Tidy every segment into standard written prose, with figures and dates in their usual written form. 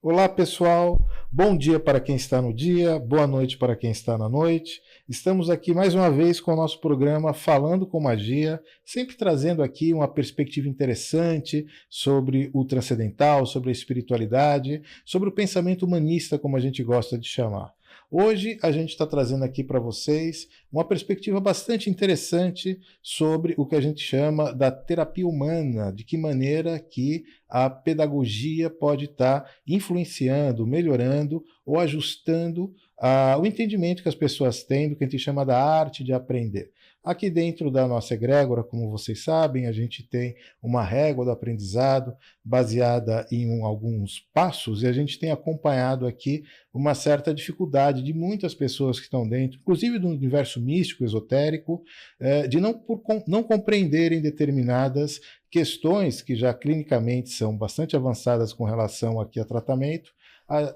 Olá, pessoal. Bom dia para quem está no dia, boa noite para quem está na noite. Estamos aqui mais uma vez com o nosso programa Falando com Magia, sempre trazendo aqui uma perspectiva interessante sobre o transcendental, sobre a espiritualidade, sobre o pensamento humanista, como a gente gosta de chamar. Hoje a gente está trazendo aqui para vocês uma perspectiva bastante interessante sobre o que a gente chama da terapia humana, de que maneira que a pedagogia pode estar influenciando, melhorando ou ajustando o entendimento que as pessoas têm do que a gente chama da arte de aprender. Aqui dentro da nossa egrégora, como vocês sabem, a gente tem uma régua do aprendizado baseada em alguns passos e a gente tem acompanhado aqui uma certa dificuldade de muitas pessoas que estão dentro, inclusive do universo místico, esotérico, de não compreenderem determinadas questões que já clinicamente são bastante avançadas com relação aqui a tratamento,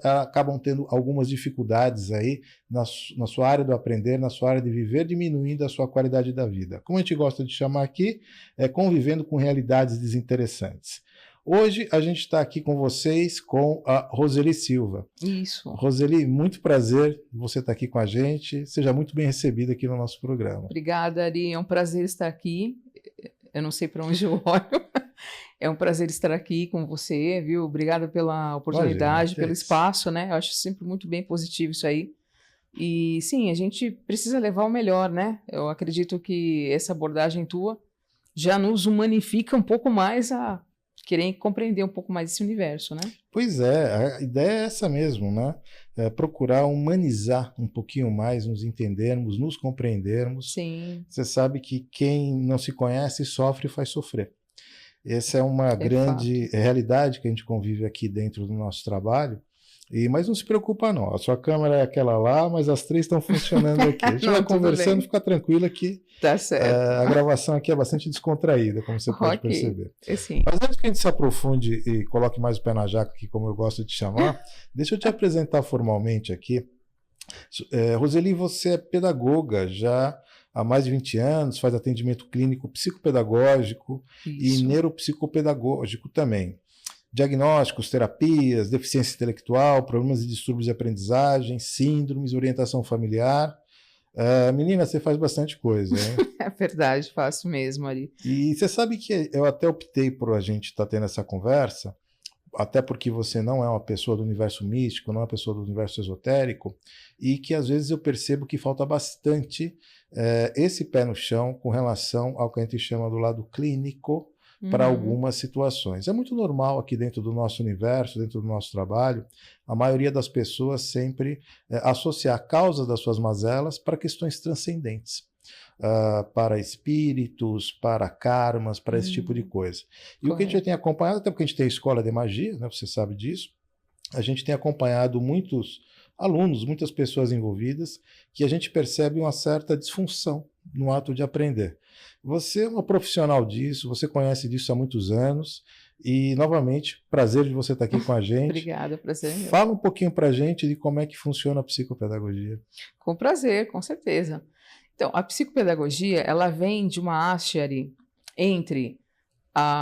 acabam tendo algumas dificuldades aí na sua área do aprender, na sua área de viver, diminuindo a sua qualidade da vida. Como a gente gosta de chamar aqui, convivendo com realidades desinteressantes. Hoje a gente está aqui com vocês com a Roseli Silva. Isso. Roseli, muito prazer você estar aqui com a gente. Seja muito bem recebida aqui no nosso programa. Obrigada, Ari. É um prazer estar aqui. Eu não sei para onde eu olho. É um prazer estar aqui com você, viu? Obrigada pela oportunidade, pelo espaço, né? Eu acho sempre muito bem positivo isso aí. E sim, a gente precisa levar o melhor, né? Eu acredito que essa abordagem tua já nos humanifica um pouco mais a querer compreender um pouco mais esse universo, né? Pois é, a ideia é essa mesmo, né? Procurar humanizar um pouquinho mais, nos entendermos, nos compreendermos. Sim. Você sabe que quem não se conhece sofre e faz sofrer. Essa é uma grande realidade que a gente convive aqui dentro do nosso trabalho. Mas não se preocupa não, a sua câmera é aquela lá, mas as três estão funcionando aqui. A gente vai conversando, fica tranquila que tá certo. A gravação aqui é bastante descontraída, como você pode perceber. Sim. Mas antes que a gente se aprofunde e coloque mais o pé na jaca aqui, como eu gosto de chamar, deixa eu te apresentar formalmente aqui. Roseli, você é pedagoga já há mais de 20 anos, faz atendimento clínico psicopedagógico e neuropsicopedagógico também. Diagnósticos, terapias, deficiência intelectual, problemas e distúrbios de aprendizagem, síndromes, orientação familiar. Menina, você faz bastante coisa, hein? É verdade, faço mesmo, Ari. E você sabe que eu até optei por a gente estar tendo essa conversa, até porque você não é uma pessoa do universo místico, não é uma pessoa do universo esotérico, e que às vezes eu percebo que falta bastante esse pé no chão com relação ao que a gente chama do lado clínico para algumas situações. É muito normal aqui dentro do nosso universo, dentro do nosso trabalho, a maioria das pessoas sempre associar a causa das suas mazelas para questões transcendentes. Para espíritos, para karmas, para esse tipo de coisa. E o que a gente já tem acompanhado, até porque a gente tem a escola de magia, né, você sabe disso, a gente tem acompanhado muitos alunos, muitas pessoas envolvidas, que a gente percebe uma certa disfunção no ato de aprender. Você é uma profissional disso, você conhece disso há muitos anos, e, novamente, prazer de você estar aqui com a gente. Obrigada, prazer é meu. Fala um pouquinho para a gente de como é que funciona a psicopedagogia. Com prazer, com certeza. Então, a psicopedagogia, ela vem de uma haste entre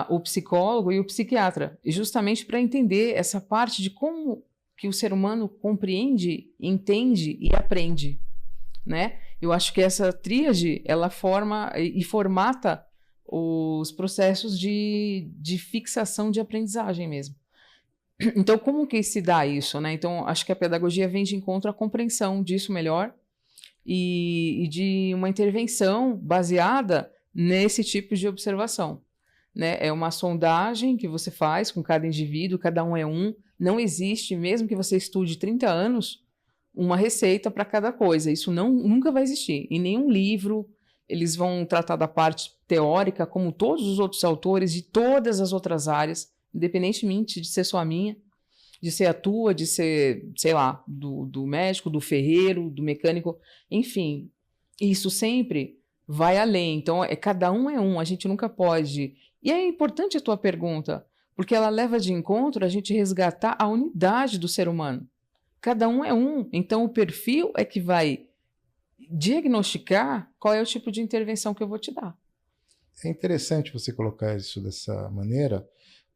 o psicólogo e o psiquiatra, e justamente para entender essa parte de como que o ser humano compreende, entende e aprende, né? Eu acho que essa tríade, ela forma e formata os processos de fixação de aprendizagem mesmo. Então, como que se dá isso, né? Então, acho que a pedagogia vem de encontro à compreensão disso melhor, e de uma intervenção baseada nesse tipo de observação, né? É uma sondagem que você faz com cada indivíduo, cada um é um. Não existe, mesmo que você estude 30 anos, uma receita para cada coisa. Isso nunca vai existir. Em nenhum livro eles vão tratar da parte teórica, como todos os outros autores de todas as outras áreas, independentemente de ser só a minha, de ser a tua, de ser, sei lá, do médico, do ferreiro, do mecânico, enfim, isso sempre vai além. Então, cada um é um, a gente nunca pode... E é importante a tua pergunta, porque ela leva de encontro a gente resgatar a unidade do ser humano. Cada um é um, então o perfil é que vai diagnosticar qual é o tipo de intervenção que eu vou te dar. É interessante você colocar isso dessa maneira,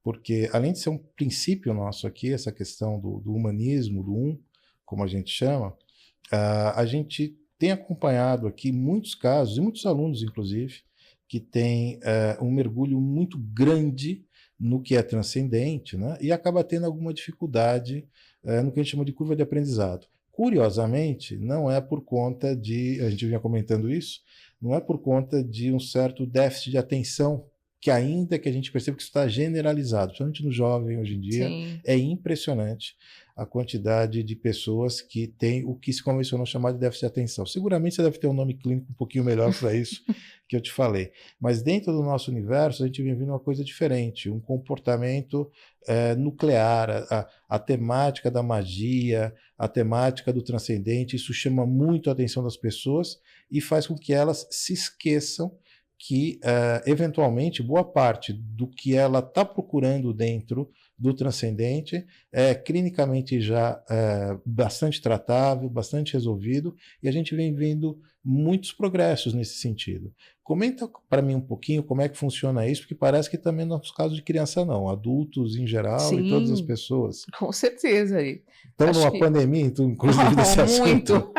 porque além de ser um princípio nosso aqui, essa questão do humanismo, do como a gente chama, a gente tem acompanhado aqui muitos casos, e muitos alunos, inclusive, que têm um mergulho muito grande no que é transcendente, né? E acaba tendo alguma dificuldade no que a gente chama de curva de aprendizado. Curiosamente, não é por conta de, a gente vinha comentando isso, não é por conta de um certo déficit de atenção, que ainda que a gente perceba que isso está generalizado, principalmente no jovem hoje em dia, Sim. é impressionante a quantidade de pessoas que têm o que se convencionou chamar de déficit de atenção. Seguramente você deve ter um nome clínico um pouquinho melhor para isso que eu te falei. Mas dentro do nosso universo, a gente vem vendo uma coisa diferente, um comportamento nuclear, a temática da magia, a temática do transcendente, isso chama muito a atenção das pessoas e faz com que elas se esqueçam que, eventualmente, boa parte do que ela está procurando dentro do transcendente é clinicamente já bastante tratável, bastante resolvido, e a gente vem vendo muitos progressos nesse sentido. Comenta para mim um pouquinho como é que funciona isso, porque parece que também não é caso de criança não, adultos em geral e todas as Sim, pessoas. com certeza. Estamos Acho numa que pandemia, inclusive, desse muito. assunto,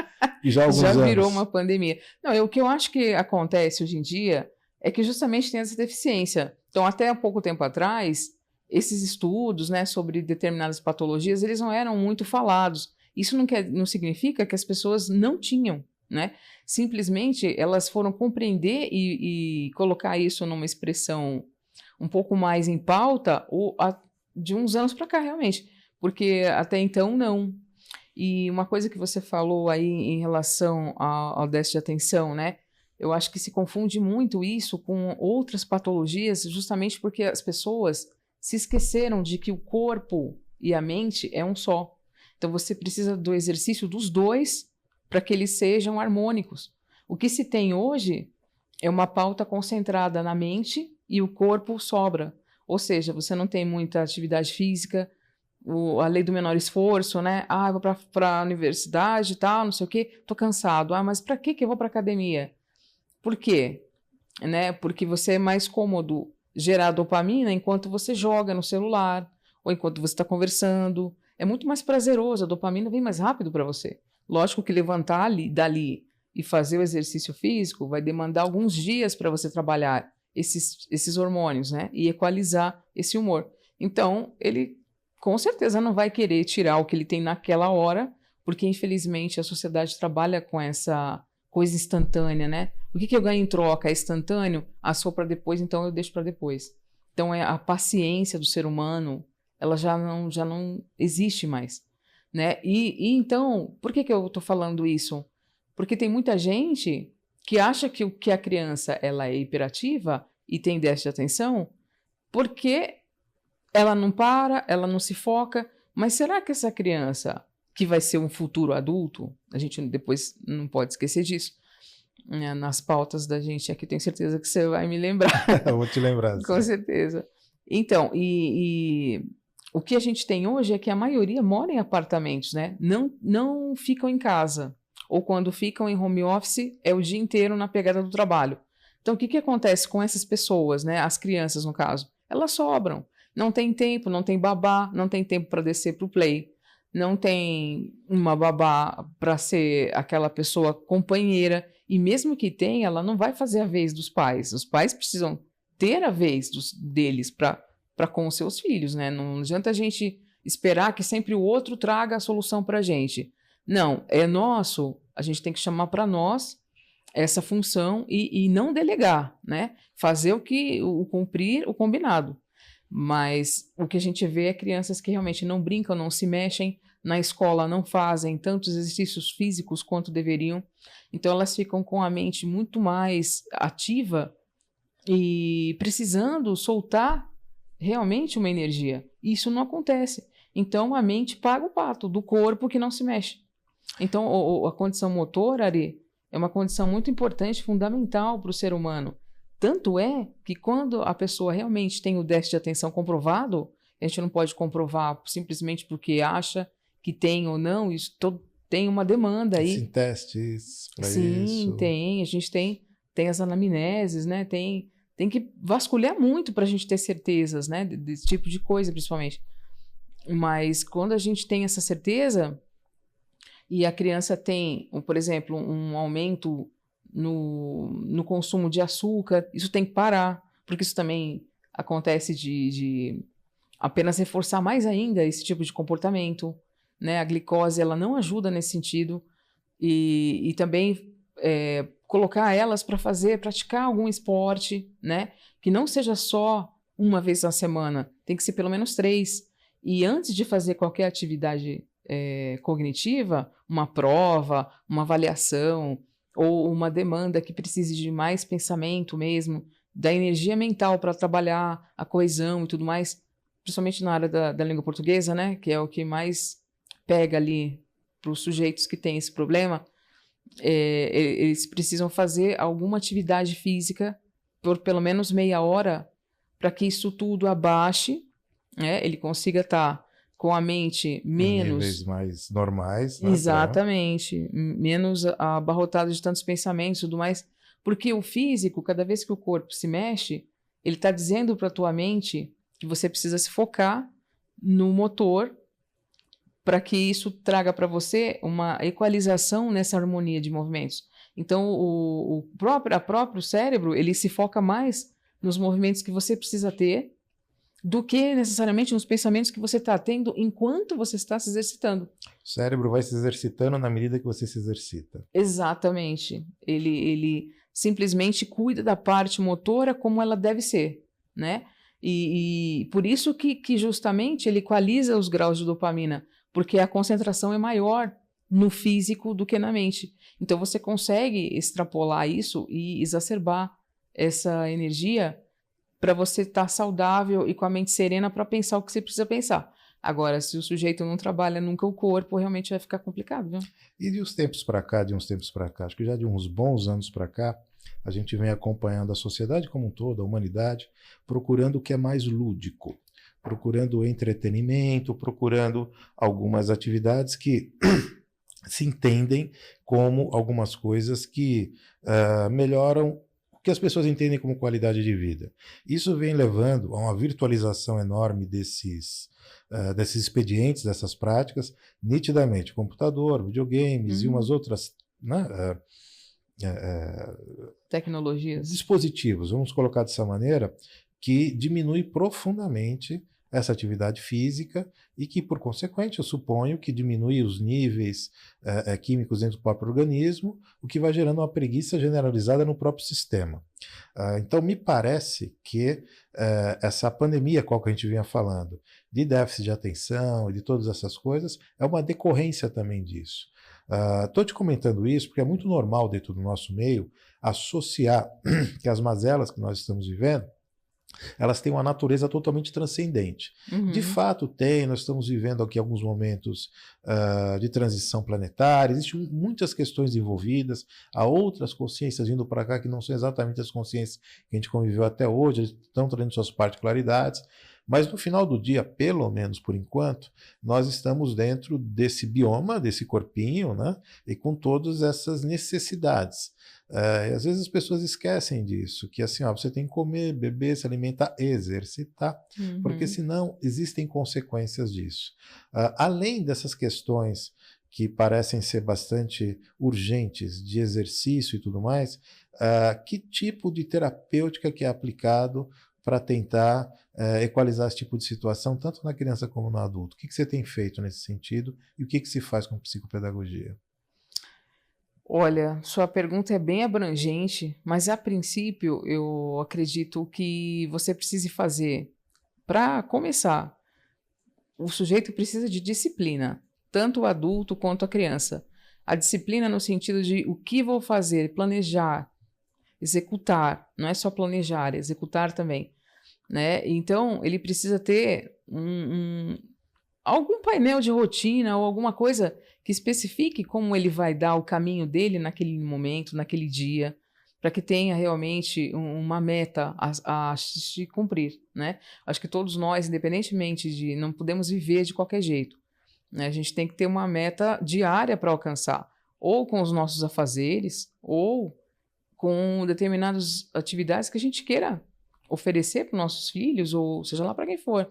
e já há alguns Já anos. virou uma pandemia. Não, o que eu acho que acontece hoje em dia é que justamente tem essa deficiência. Então, até há pouco tempo atrás, esses estudos, né, sobre determinadas patologias, eles não eram muito falados. Isso não significa que as pessoas não tinham, né? Simplesmente elas foram compreender e colocar isso numa expressão um pouco mais em pauta de uns anos para cá, realmente. Porque até então, não. E uma coisa que você falou aí em relação ao déficit de atenção, né? Eu acho que se confunde muito isso com outras patologias, justamente porque as pessoas se esqueceram de que o corpo e a mente é um só. Então você precisa do exercício dos dois para que eles sejam harmônicos. O que se tem hoje é uma pauta concentrada na mente e o corpo sobra. Ou seja, você não tem muita atividade física, a lei do menor esforço, né? Ah, eu vou para a universidade e tal, não sei o quê, tô cansado. Ah, mas para que eu vou para academia? Por quê? Né? Porque você é mais cômodo gerar dopamina enquanto você joga no celular ou enquanto você está conversando. É muito mais prazeroso, a dopamina vem mais rápido para você. Lógico que levantar dali e fazer o exercício físico vai demandar alguns dias para você trabalhar esses hormônios, né? E equalizar esse humor. Então, ele com certeza não vai querer tirar o que ele tem naquela hora, porque infelizmente a sociedade trabalha com essa coisa instantânea, né? O que eu ganho em troca? É instantâneo? Assou para depois, então eu deixo para depois. Então a paciência do ser humano, ela já não existe mais, né? E então, por que eu estou falando isso? Porque tem muita gente que acha que a criança ela é hiperativa e tem déficit de atenção porque ela não para, ela não se foca, mas será que essa criança, que vai ser um futuro adulto, a gente depois não pode esquecer disso, né, nas pautas da gente aqui, tenho certeza que você vai me lembrar. Eu vou te lembrar. Com certeza. Então, e o que a gente tem hoje é que a maioria mora em apartamentos, né? Não ficam em casa. Ou quando ficam em home office, é o dia inteiro na pegada do trabalho. Então, o que acontece com essas pessoas, né? As crianças, no caso? Elas sobram. Não tem tempo, não tem babá, não tem tempo para descer para o play, não tem uma babá para ser aquela pessoa companheira, e mesmo que tenha, ela não vai fazer a vez dos pais. Os pais precisam ter a vez deles para com os seus filhos, né? Não adianta a gente esperar que sempre o outro traga a solução para a gente. Não, é nosso, a gente tem que chamar para nós essa função e não delegar, né? Fazer cumprir o combinado. Mas o que a gente vê é crianças que realmente não brincam, não se mexem, na escola não fazem tantos exercícios físicos quanto deveriam, então elas ficam com a mente muito mais ativa e precisando soltar realmente uma energia. Isso não acontece. Então a mente paga o pato do corpo que não se mexe. Então a condição motora, Ari, é uma condição muito importante, fundamental para o ser humano. Tanto é que quando a pessoa realmente tem o déficit de atenção comprovado, a gente não pode comprovar simplesmente porque acha que tem ou não, isso tem uma demanda aí. Tem testes para isso? Sim, tem. A gente tem as anamneses, né? Tem tem que vasculhar muito para a gente ter certezas, né? Desse tipo de coisa, principalmente. Mas quando a gente tem essa certeza e a criança tem, por exemplo, um aumento no consumo de açúcar, isso tem que parar, porque isso também acontece de apenas reforçar mais ainda esse tipo de comportamento, né? A glicose, ela não ajuda nesse sentido, e também colocar elas para praticar algum esporte, né? Que não seja só uma vez na semana, tem que ser pelo menos 3. E antes de fazer qualquer atividade cognitiva, uma prova, uma avaliação ou uma demanda que precise de mais pensamento mesmo, da energia mental para trabalhar a coesão e tudo mais, principalmente na área da língua portuguesa, né, que é o que mais pega ali para os sujeitos que têm esse problema, eles precisam fazer alguma atividade física por pelo menos meia hora para que isso tudo abaixe, né, ele consiga estar com a mente menos... Níveis mais normais. Né, exatamente, menos abarrotado de tantos pensamentos e tudo mais, porque o físico, cada vez que o corpo se mexe, ele está dizendo para a tua mente que você precisa se focar no motor para que isso traga para você uma equalização nessa harmonia de movimentos. Então, o próprio cérebro, ele se foca mais nos movimentos que você precisa ter do que necessariamente nos pensamentos que você está tendo enquanto você está se exercitando. O cérebro vai se exercitando na medida que você se exercita. Exatamente. Ele simplesmente cuida da parte motora como ela deve ser, né? E por isso que justamente ele equaliza os graus de dopamina, porque a concentração é maior no físico do que na mente. Então você consegue extrapolar isso e exacerbar essa energia para você estar saudável e com a mente serena para pensar o que você precisa pensar. Agora, se o sujeito não trabalha nunca o corpo, realmente vai ficar complicado, viu? E de uns tempos para cá, acho que já de uns bons anos para cá, a gente vem acompanhando a sociedade como um todo, a humanidade, procurando o que é mais lúdico, procurando entretenimento, procurando algumas atividades que se entendem como algumas coisas que melhoram o que as pessoas entendem como qualidade de vida. Isso vem levando a uma virtualização enorme desses expedientes, dessas práticas, nitidamente. Computador, videogames e umas outras, né, tecnologias. Dispositivos, vamos colocar dessa maneira, que diminui profundamente essa atividade física e que, por consequente, eu suponho que diminui os níveis químicos dentro do próprio organismo, o que vai gerando uma preguiça generalizada no próprio sistema. Então, me parece que essa pandemia, qual que a gente vinha falando, de déficit de atenção e de todas essas coisas, é uma decorrência também disso. Estou te comentando isso porque é muito normal dentro do nosso meio associar que as mazelas que nós estamos vivendo, elas têm uma natureza totalmente transcendente. De fato tem, nós estamos vivendo aqui alguns momentos de transição planetária, existem muitas questões envolvidas, há outras consciências vindo para cá que não são exatamente as consciências que a gente conviveu até hoje, eles estão trazendo suas particularidades, mas no final do dia, pelo menos por enquanto, nós estamos dentro desse bioma, desse corpinho, né, e com todas essas necessidades. E às vezes as pessoas esquecem disso, que assim, você tem que comer, beber, se alimentar, exercitar, porque senão existem consequências disso. Além dessas questões que parecem ser bastante urgentes de exercício e tudo mais, que tipo de terapêutica que é aplicado para tentar equalizar esse tipo de situação, tanto na criança como no adulto? O que você tem feito nesse sentido e o que se faz com psicopedagogia? Olha, sua pergunta é bem abrangente, mas a princípio eu acredito que você precise fazer, para começar, o sujeito precisa de disciplina, tanto o adulto quanto a criança. A disciplina no sentido de o que vou fazer, planejar, executar, não é só planejar, é executar também, né? Então, ele precisa ter algum painel de rotina ou alguma coisa que especifique como ele vai dar o caminho dele naquele momento, naquele dia, para que tenha realmente uma meta a se cumprir, né? Acho que todos nós, independentemente de... não podemos viver de qualquer jeito, né? A gente tem que ter uma meta diária para alcançar, ou com os nossos afazeres, ou com determinadas atividades que a gente queira oferecer para os nossos filhos, ou seja lá para quem for,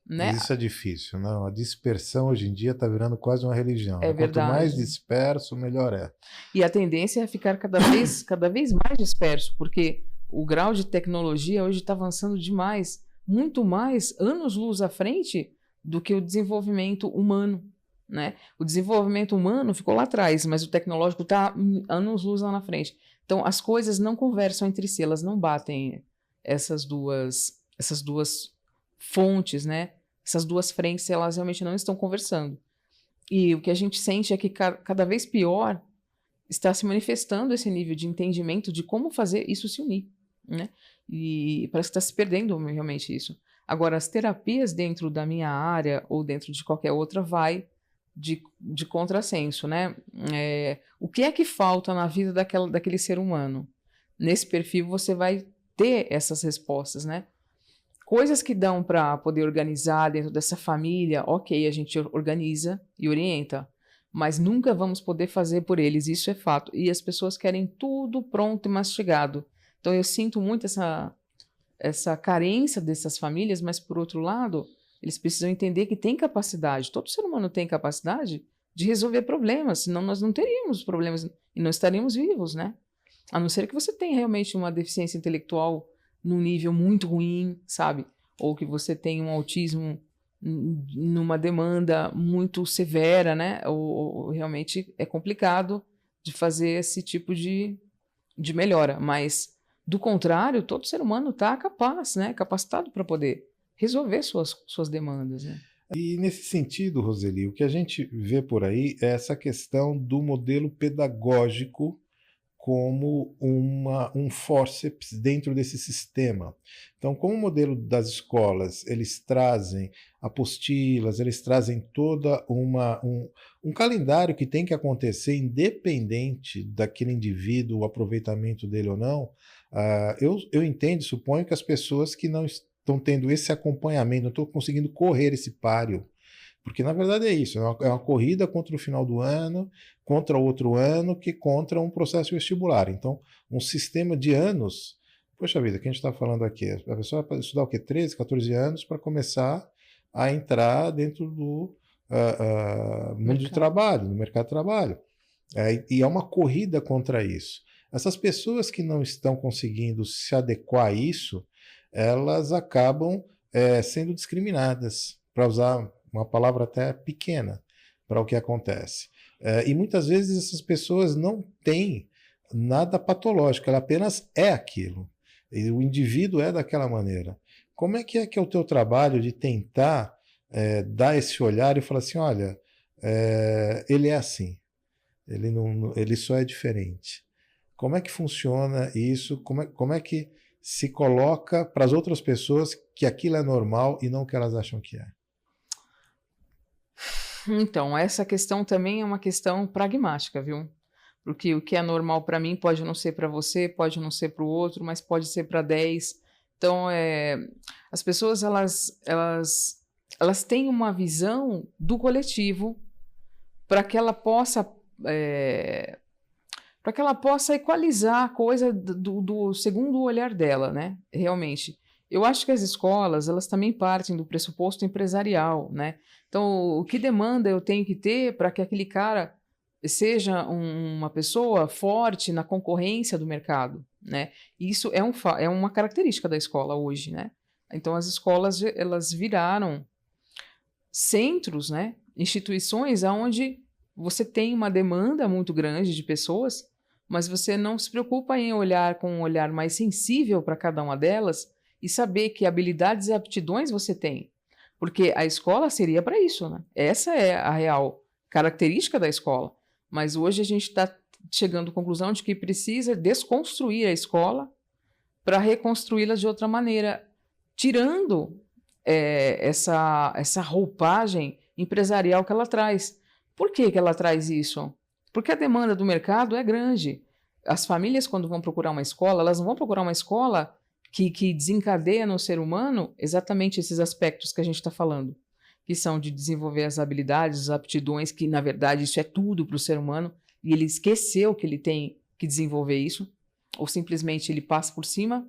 né? Mas isso é difícil, não? A dispersão hoje em dia está virando quase uma religião, É né? Quanto mais verdade. disperso, melhor é. E a tendência é ficar cada vez mais disperso, porque o grau de tecnologia hoje está avançando demais, muito mais anos-luz à frente do que o desenvolvimento humano, né? O desenvolvimento humano ficou lá atrás, mas o tecnológico está anos-luz lá na frente. Então, as coisas não conversam entre si, elas não batem essas duas fontes, né? Essas duas frentes, elas realmente não estão conversando. E o que a gente sente é que cada vez pior está se manifestando esse nível de entendimento de como fazer isso se unir, né? E parece que está se perdendo realmente isso. Agora, as terapias dentro da minha área ou dentro de qualquer outra vai de contrassenso, né? O que é que falta na vida daquele ser humano? Nesse perfil você vai ter essas respostas, né? Coisas que dão para poder organizar dentro dessa família, ok, a gente organiza e orienta, mas nunca vamos poder fazer por eles, isso é fato. E as pessoas querem tudo pronto e mastigado. Então eu sinto muito essa carência dessas famílias, mas por outro lado, eles precisam entender que tem capacidade, todo ser humano tem capacidade de resolver problemas, senão nós não teríamos problemas e não estaríamos vivos, né? A não ser que você tenha realmente uma deficiência intelectual num nível muito ruim, sabe? Ou que você tenha um autismo numa demanda muito severa, né? Ou realmente é complicado de fazer esse tipo de melhora. Mas, do contrário, todo ser humano está capaz, né? Capacitado para poder resolver suas demandas, né? E nesse sentido, Roseli, o que a gente vê por aí é essa questão do modelo pedagógico como um fórceps dentro desse sistema. Então, como o modelo das escolas, eles trazem apostilas, eles trazem toda um calendário que tem que acontecer independente daquele indivíduo, o aproveitamento dele ou não, eu entendo, suponho que as pessoas que não estão tendo esse acompanhamento, não estão conseguindo correr esse páreo, porque na verdade é isso, é uma corrida contra o final do ano, contra outro ano, que contra um processo vestibular. Então, um sistema de anos, poxa vida, o que a gente está falando aqui? A pessoa vai estudar o quê? 13, 14 anos para começar a entrar dentro do mundo de trabalho, no mercado de trabalho. E é uma corrida contra isso. Essas pessoas que não estão conseguindo se adequar a isso, elas acabam sendo discriminadas, para usar uma palavra até pequena para o que acontece. E muitas vezes essas pessoas não têm nada patológico, ela apenas é aquilo. E o indivíduo é daquela maneira. Como é que é o teu trabalho de tentar dar esse olhar e falar assim, olha, ele é assim, ele só é diferente. Como é que funciona isso? Como é que se coloca para as outras pessoas que aquilo é normal e não o que elas acham que é? Então, essa questão também é uma questão pragmática, viu? Porque o que é normal para mim pode não ser para você, pode não ser para o outro, mas pode ser para 10. Então, as pessoas elas têm uma visão do coletivo para que ela possa equalizar a coisa do segundo olhar dela, né? Realmente. Eu acho que as escolas, elas também partem do pressuposto empresarial, né? Então, o que demanda eu tenho que ter para que aquele cara seja uma pessoa forte na concorrência do mercado, né? Isso é uma característica da escola hoje, né? Então, as escolas, elas viraram centros, né? Instituições onde você tem uma demanda muito grande de pessoas, mas você não se preocupa em olhar com um olhar mais sensível para cada uma delas e saber que habilidades e aptidões você tem. Porque a escola seria para isso, né? Essa é a real característica da escola. Mas hoje a gente está chegando à conclusão de que precisa desconstruir a escola para reconstruí-la de outra maneira, tirando essa roupagem empresarial que ela traz. Por que ela traz isso? Porque a demanda do mercado é grande. As famílias, quando vão procurar uma escola, elas não vão procurar uma escola que desencadeia no ser humano exatamente esses aspectos que a gente está falando, que são de desenvolver as habilidades, as aptidões, que na verdade isso é tudo para o ser humano, e ele esqueceu que ele tem que desenvolver isso, ou simplesmente ele passa por cima.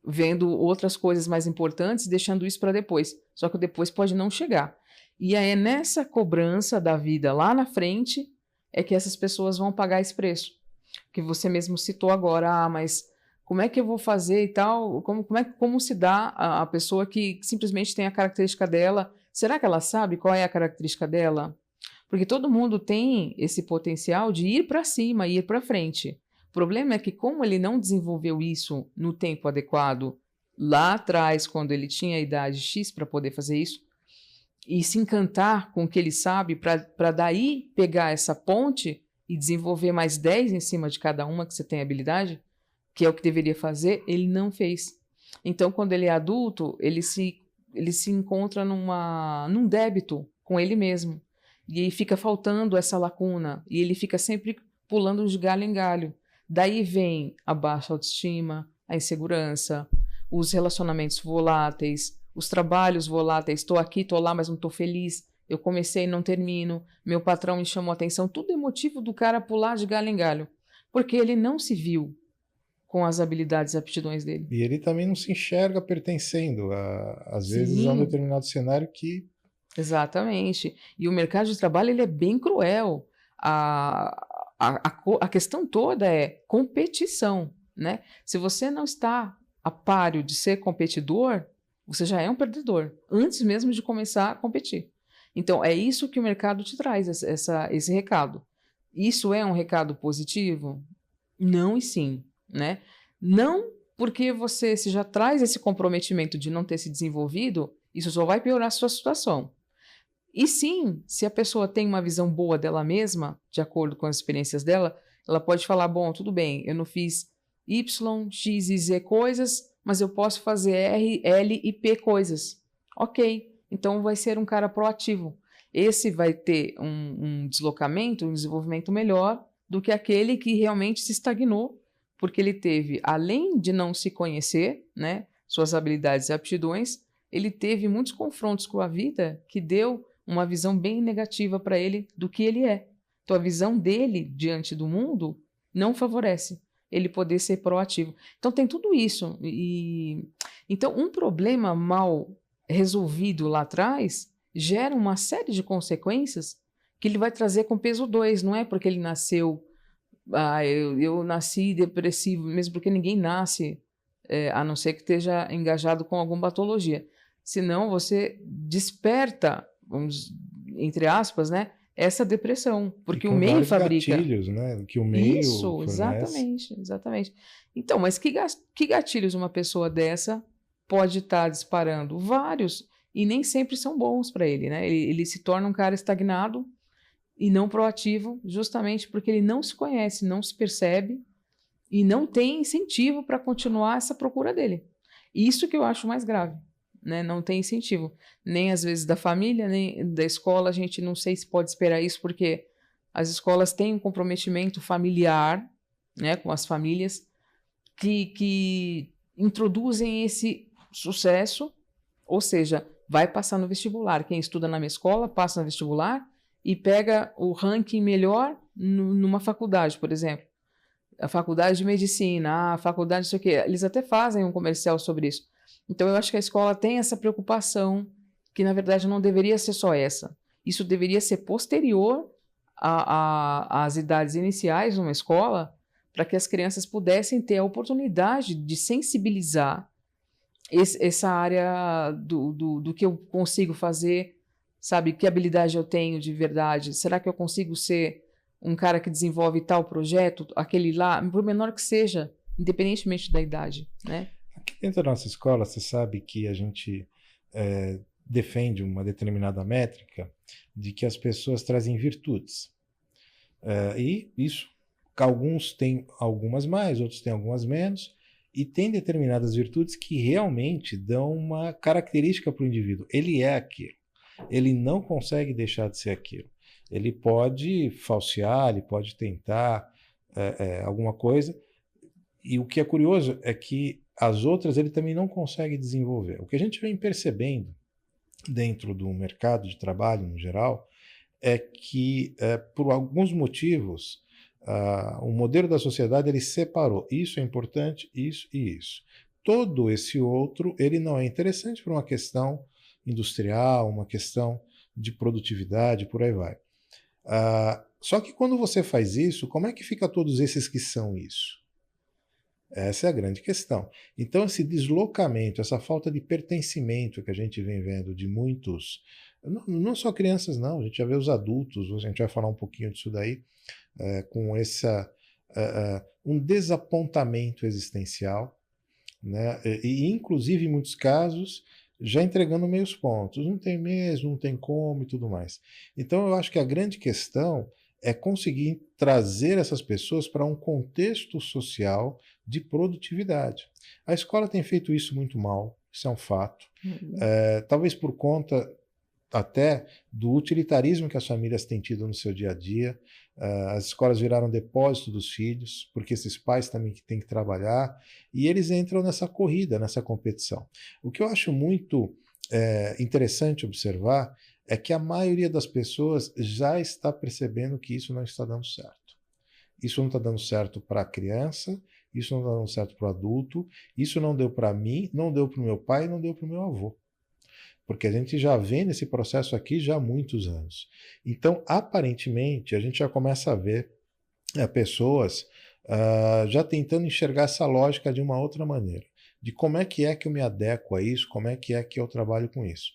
vendo outras coisas mais importantes, deixando isso para depois. Só que o depois pode não chegar. E aí é nessa cobrança da vida lá na frente é que essas pessoas vão pagar esse preço. Que você mesmo citou agora, mas como é que eu vou fazer e tal? Como se dá a pessoa que simplesmente tem a característica dela? Será que ela sabe qual é a característica dela? Porque todo mundo tem esse potencial de ir para cima, ir para frente. O problema é que, como ele não desenvolveu isso no tempo adequado, lá atrás, quando ele tinha a idade X para poder fazer isso, e se encantar com o que ele sabe, para daí pegar essa ponte e desenvolver mais 10 em cima de cada uma que você tem habilidade, que é o que deveria fazer, ele não fez. Então, quando ele é adulto, ele se encontra num débito com ele mesmo. E aí fica faltando essa lacuna. E ele fica sempre pulando de galho em galho. Daí vem a baixa autoestima, a insegurança, os relacionamentos voláteis, os trabalhos voláteis. Estou aqui, estou lá, mas não estou feliz. Eu comecei e não termino. Meu patrão me chamou a atenção. Tudo é motivo do cara pular de galho em galho. Porque ele não se viu com as habilidades e aptidões dele. E ele também não se enxerga pertencendo, às vezes, a um determinado cenário que... Exatamente. E o mercado de trabalho ele é bem cruel. A questão toda é competição, né? Se você não está a páreo de ser competidor, você já é um perdedor, antes mesmo de começar a competir. Então, é isso que o mercado te traz, esse recado. Isso é um recado positivo? Não e sim, né? Não porque você se já traz esse comprometimento de não ter se desenvolvido, isso só vai piorar a sua situação. E sim, se a pessoa tem uma visão boa dela mesma, de acordo com as experiências dela, ela pode falar, bom, tudo bem, eu não fiz Y, X e Z coisas, mas eu posso fazer R, L e P coisas. Ok, então vai ser um cara proativo. Esse vai ter um deslocamento, um desenvolvimento melhor do que aquele que realmente se estagnou, porque ele teve, além de não se conhecer, né, suas habilidades e aptidões, ele teve muitos confrontos com a vida que deu uma visão bem negativa para ele do que ele é. Então, a visão dele diante do mundo não favorece ele poder ser proativo. Então, tem tudo isso. Então, um problema mal resolvido lá atrás gera uma série de consequências que ele vai trazer com peso 2. Não é porque ele nasceu... eu nasci depressivo, mesmo porque ninguém nasce, a não ser que esteja engajado com alguma patologia. Senão, você desperta, vamos, entre aspas, né, essa depressão, porque o meio fabrica gatilhos, né, que o meio isso, fornece. exatamente. Então, mas que gatilhos uma pessoa dessa pode estar disparando? Vários, e nem sempre são bons para ele, né? Ele se torna um cara estagnado e não proativo, justamente porque ele não se conhece, não se percebe e não tem incentivo para continuar essa procura dele. Isso que eu acho mais grave. Né? Não tem incentivo, nem às vezes da família, nem da escola, a gente não sei se pode esperar isso, porque as escolas têm um comprometimento familiar, né, com as famílias, que introduzem esse sucesso, ou seja, vai passar no vestibular. Quem estuda na minha escola passa no vestibular e pega o ranking melhor numa faculdade, por exemplo. A faculdade de medicina, a faculdade não sei o quê. Eles até fazem um comercial sobre isso. Então, eu acho que a escola tem essa preocupação, que na verdade não deveria ser só essa. Isso deveria ser posterior às idades iniciais numa escola, para que as crianças pudessem ter a oportunidade de sensibilizar essa área do que eu consigo fazer, sabe? Que habilidade eu tenho de verdade? Será que eu consigo ser um cara que desenvolve tal projeto, aquele lá, por menor que seja, independentemente da idade, né? Aqui dentro da nossa escola, você sabe que a gente defende uma determinada métrica de que as pessoas trazem virtudes. E isso, alguns têm algumas mais, outros têm algumas menos, e tem determinadas virtudes que realmente dão uma característica para o indivíduo. Ele é aquilo. Ele não consegue deixar de ser aquilo. Ele pode falsear, ele pode tentar alguma coisa, e o que é curioso é que as outras ele também não consegue desenvolver. O que a gente vem percebendo dentro do mercado de trabalho, no geral, é que, por alguns motivos, o modelo da sociedade ele separou isso é importante, isso e isso. todo esse outro, ele não é interessante para uma questão industrial, uma questão de produtividade, por aí vai. Só que quando você faz isso, como é que fica todos esses que são isso? Essa é a grande questão. Então, esse deslocamento, essa falta de pertencimento que a gente vem vendo de muitos, não só crianças, não, a gente já vê os adultos, a gente vai falar um pouquinho disso daí, com um desapontamento existencial, né? E, inclusive, em muitos casos, já entregando meios pontos. Não tem mesmo, não tem como e tudo mais. Então, eu acho que a grande questão é conseguir trazer essas pessoas para um contexto social de produtividade. A escola tem feito isso muito mal, isso é um fato. Talvez por conta até do utilitarismo que as famílias têm tido no seu dia a dia. As escolas viraram depósito dos filhos, porque esses pais também têm que trabalhar, e eles entram nessa corrida, nessa competição. O que eu acho muito interessante observar é que a maioria das pessoas já está percebendo que isso não está dando certo. Isso não está dando certo para a criança, isso não está dando certo para o adulto, isso não deu para mim, não deu para o meu pai, não deu para o meu avô. Porque a gente já vem nesse processo aqui já há muitos anos. Então, aparentemente, a gente já começa a ver pessoas já tentando enxergar essa lógica de uma outra maneira. De como é que eu me adequo a isso, como é que eu trabalho com isso.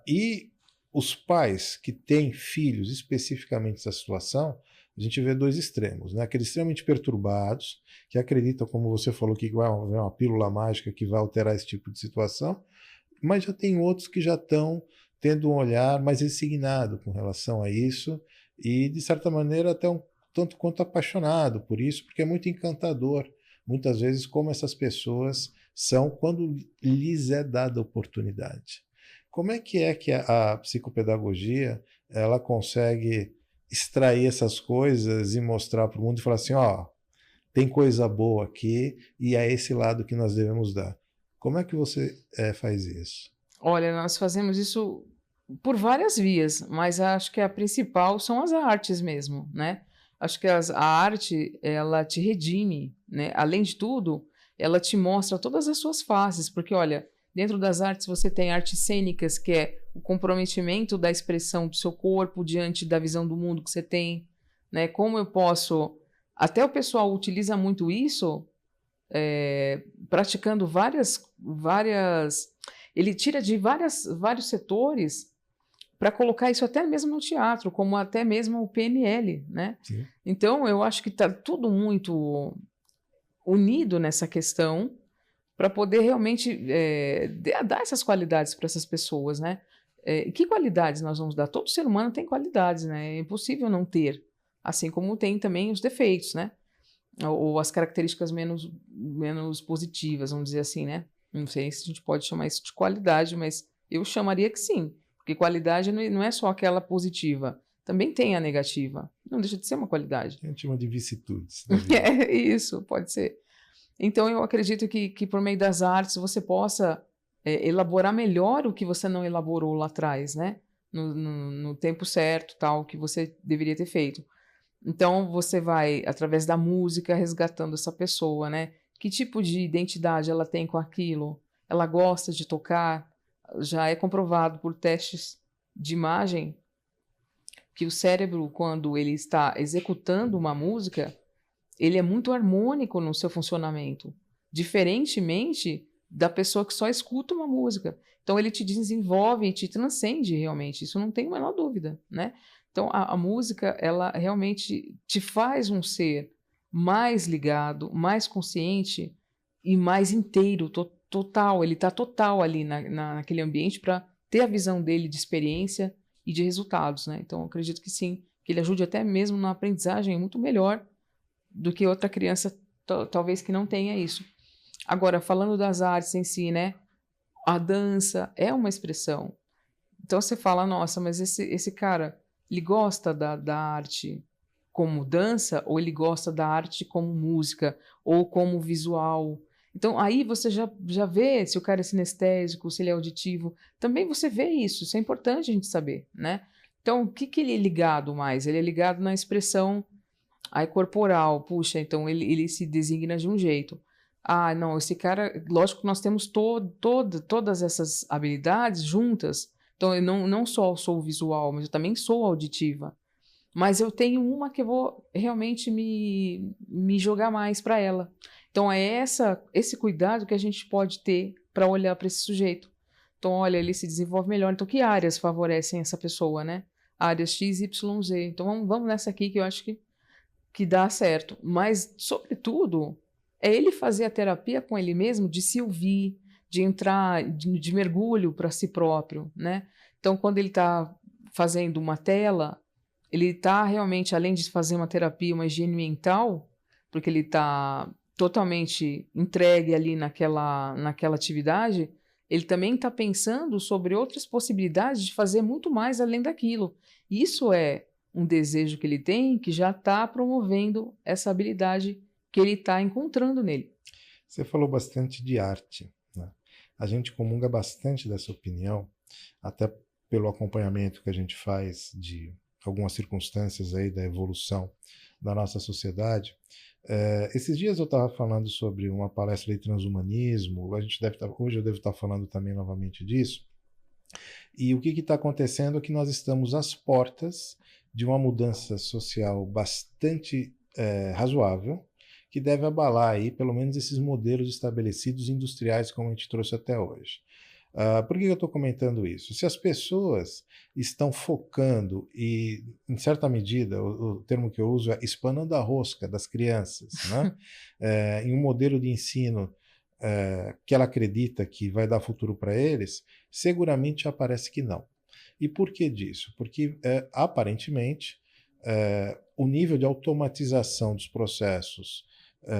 E os pais que têm filhos especificamente nessa situação, a gente vê dois extremos, né? Aqueles extremamente perturbados, que acreditam, como você falou, que vai haver uma pílula mágica que vai alterar esse tipo de situação, mas já tem outros que já estão tendo um olhar mais resignado com relação a isso e, de certa maneira, até um tanto quanto apaixonado por isso, porque é muito encantador, muitas vezes, como essas pessoas são quando lhes é dada a oportunidade. Como é que a psicopedagogia ela consegue extrair essas coisas e mostrar para o mundo e falar assim, ó, tem coisa boa aqui e é esse lado que nós devemos dar? Como é que você faz isso? Olha, nós fazemos isso por várias vias, mas acho que a principal são as artes mesmo, né? Acho que a arte, ela te redime, né? Além de tudo, ela te mostra todas as suas faces, porque olha, dentro das artes você tem artes cênicas, que é o comprometimento da expressão do seu corpo diante da visão do mundo que você tem, né? Como eu posso... Até o pessoal utiliza muito isso, praticando várias... Ele tira de vários setores para colocar isso até mesmo no teatro, como até mesmo o PNL, né? Sim. Então, eu acho que está tudo muito unido nessa questão para poder realmente dar essas qualidades para essas pessoas, né? Que qualidades nós vamos dar? Todo ser humano tem qualidades, né? É impossível não ter, assim como tem também os defeitos, né? Ou as características menos positivas, vamos dizer assim, né? Não sei se a gente pode chamar isso de qualidade, mas eu chamaria que sim. Porque qualidade não é só aquela positiva. Também tem a negativa. Não deixa de ser uma qualidade. A gente chama de vicissitudes. Isso, pode ser. Então, eu acredito que por meio das artes você possa elaborar melhor o que você não elaborou lá atrás, né? No tempo certo, tal, que você deveria ter feito. Então, você vai, através da música, resgatando essa pessoa, né? Que tipo de identidade ela tem com aquilo? Ela gosta de tocar? Já é comprovado por testes de imagem que o cérebro, quando ele está executando uma música, ele é muito harmônico no seu funcionamento, diferentemente da pessoa que só escuta uma música. Então, ele te desenvolve e te transcende realmente, isso não tem a menor dúvida, né? Então, a música, ela realmente te faz um ser mais ligado, mais consciente e mais inteiro, total. Ele está total ali naquele ambiente para ter a visão dele de experiência e de resultados, né? Então, eu acredito que sim, que ele ajude até mesmo na aprendizagem muito melhor do que outra criança, talvez que não tenha isso. Agora, falando das artes em si, né? A dança é uma expressão. Então, você fala, nossa, mas esse cara, ele gosta da arte como dança ou ele gosta da arte como música ou como visual? Então, aí você já vê se o cara é sinestésico, se ele é auditivo. Também você vê isso é importante a gente saber, né? Então, o que ele é ligado mais? Ele é ligado na expressão corporal. Puxa, então ele se designa de um jeito. Ah, não, esse cara, lógico que nós temos todas essas habilidades juntas. Então, eu não só sou visual, mas eu também sou auditiva. Mas eu tenho uma que eu vou realmente me jogar mais para ela. Então, é esse cuidado que a gente pode ter para olhar para esse sujeito. Então, olha, ele se desenvolve melhor. Então, que áreas favorecem essa pessoa, né? Áreas X, Y, Z. Então, vamos nessa aqui que eu acho que dá certo. Mas, sobretudo, é ele fazer a terapia com ele mesmo, de se ouvir, de entrar de mergulho para si próprio, né? Então, quando ele está fazendo uma tela, ele está realmente, além de fazer uma terapia, uma higiene mental, porque ele está totalmente entregue ali naquela atividade, ele também está pensando sobre outras possibilidades de fazer muito mais além daquilo. Isso é um desejo que ele tem, que já está promovendo essa habilidade que ele está encontrando nele. Você falou bastante de arte, né? A gente comunga bastante dessa opinião, até pelo acompanhamento que a gente faz de algumas circunstâncias aí da evolução da nossa sociedade. Esses dias eu estava falando sobre uma palestra de transhumanismo, hoje eu devo estar falando também novamente disso, e o que está acontecendo é que nós estamos às portas de uma mudança social bastante razoável, que deve abalar aí pelo menos esses modelos estabelecidos industriais como a gente trouxe até hoje. Por que eu estou comentando isso? Se as pessoas estão focando e, em certa medida, o termo que eu uso é espanando a rosca das crianças, né? Em um modelo de ensino que ela acredita que vai dar futuro para eles, seguramente aparece que não. E por que disso? Porque, aparentemente, o nível de automatização dos processos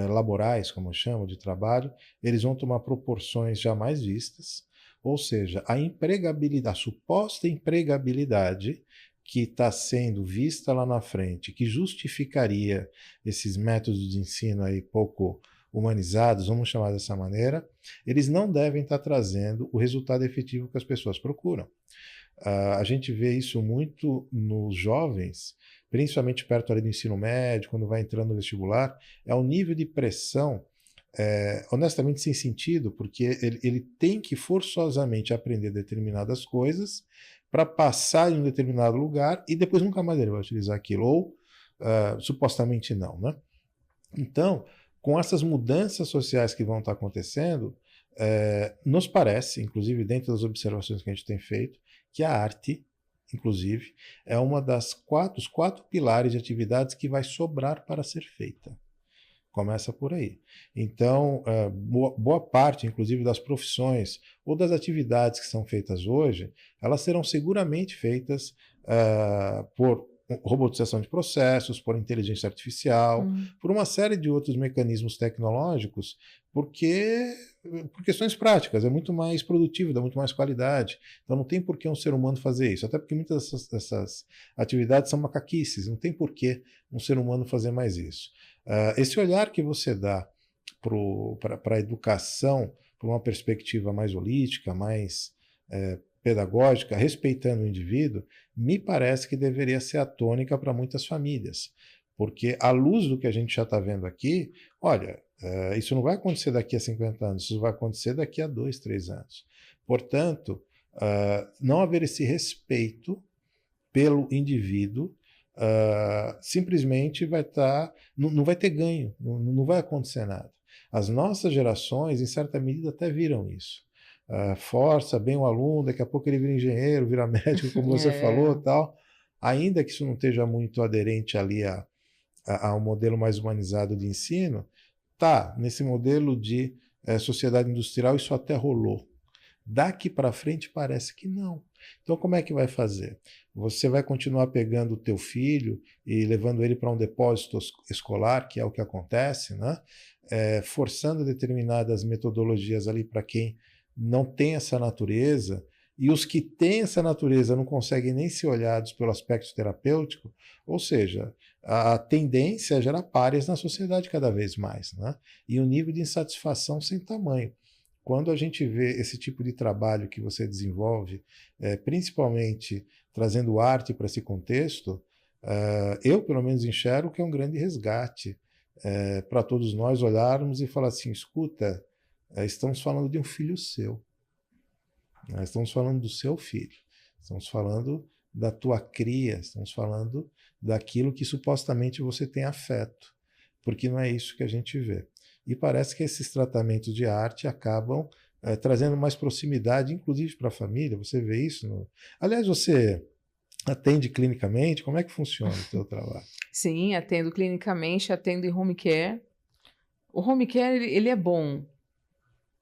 laborais, como eu chamo, de trabalho, eles vão tomar proporções jamais vistas, ou seja, a empregabilidade, a suposta empregabilidade que está sendo vista lá na frente, que justificaria esses métodos de ensino aí pouco humanizados, vamos chamar dessa maneira, eles não devem estar trazendo o resultado efetivo que as pessoas procuram. A gente vê isso muito nos jovens, principalmente perto ali do ensino médio, quando vai entrando no vestibular, é o nível de pressão, honestamente sem sentido, porque ele tem que forçosamente aprender determinadas coisas para passar em um determinado lugar e depois nunca mais ele vai utilizar aquilo, ou supostamente não, né? Então, com essas mudanças sociais que vão estar acontecendo, nos parece, inclusive dentro das observações que a gente tem feito, que a arte, inclusive, é uma dos quatro pilares de atividades que vai sobrar para ser feita. Começa por aí. Então, boa parte, inclusive, das profissões ou das atividades que são feitas hoje, elas serão seguramente feitas por robotização de processos, por inteligência artificial, por uma série de outros mecanismos tecnológicos, por questões práticas, é muito mais produtivo, dá muito mais qualidade. Então não tem por que um ser humano fazer isso, até porque muitas dessas atividades são macaquices, não tem por que um ser humano fazer mais isso. Esse olhar que você dá para a educação, por uma perspectiva mais holística, mais pedagógica, respeitando o indivíduo, me parece que deveria ser a tônica para muitas famílias. Porque, à luz do que a gente já está vendo aqui, olha, isso não vai acontecer daqui a 50 anos, isso vai acontecer daqui a 2, 3 anos. Portanto, não haver esse respeito pelo indivíduo, simplesmente vai estar, não vai ter ganho, não vai acontecer nada. As nossas gerações, em certa medida, até viram isso. Força bem o aluno, daqui a pouco ele vira engenheiro, vira médico, como você falou, tal. Ainda que isso não esteja muito aderente ali a um modelo mais humanizado de ensino, tá, nesse modelo de sociedade industrial isso até rolou. Daqui para frente parece que não. Então como é que vai fazer? Você vai continuar pegando o teu filho e levando ele para um depósito escolar, que é o que acontece, né? Forçando determinadas metodologias ali para quem não tem essa natureza, e os que têm essa natureza não conseguem nem ser olhados pelo aspecto terapêutico, ou seja, a tendência é gerar párias na sociedade cada vez mais, né? E um nível de insatisfação sem tamanho. Quando a gente vê esse tipo de trabalho que você desenvolve, principalmente trazendo arte para esse contexto, eu pelo menos enxergo que é um grande resgate para todos nós olharmos e falar assim, escuta, estamos falando de um filho seu. Nós estamos falando do seu filho. Estamos falando da tua cria. Estamos falando daquilo que supostamente você tem afeto. Porque não é isso que a gente vê. E parece que esses tratamentos de arte acabam trazendo mais proximidade, inclusive para a família. Você vê isso? Aliás, você atende clinicamente? Como é que funciona o teu trabalho? Sim, atendo clinicamente, atendo em home care. O home care, ele é bom.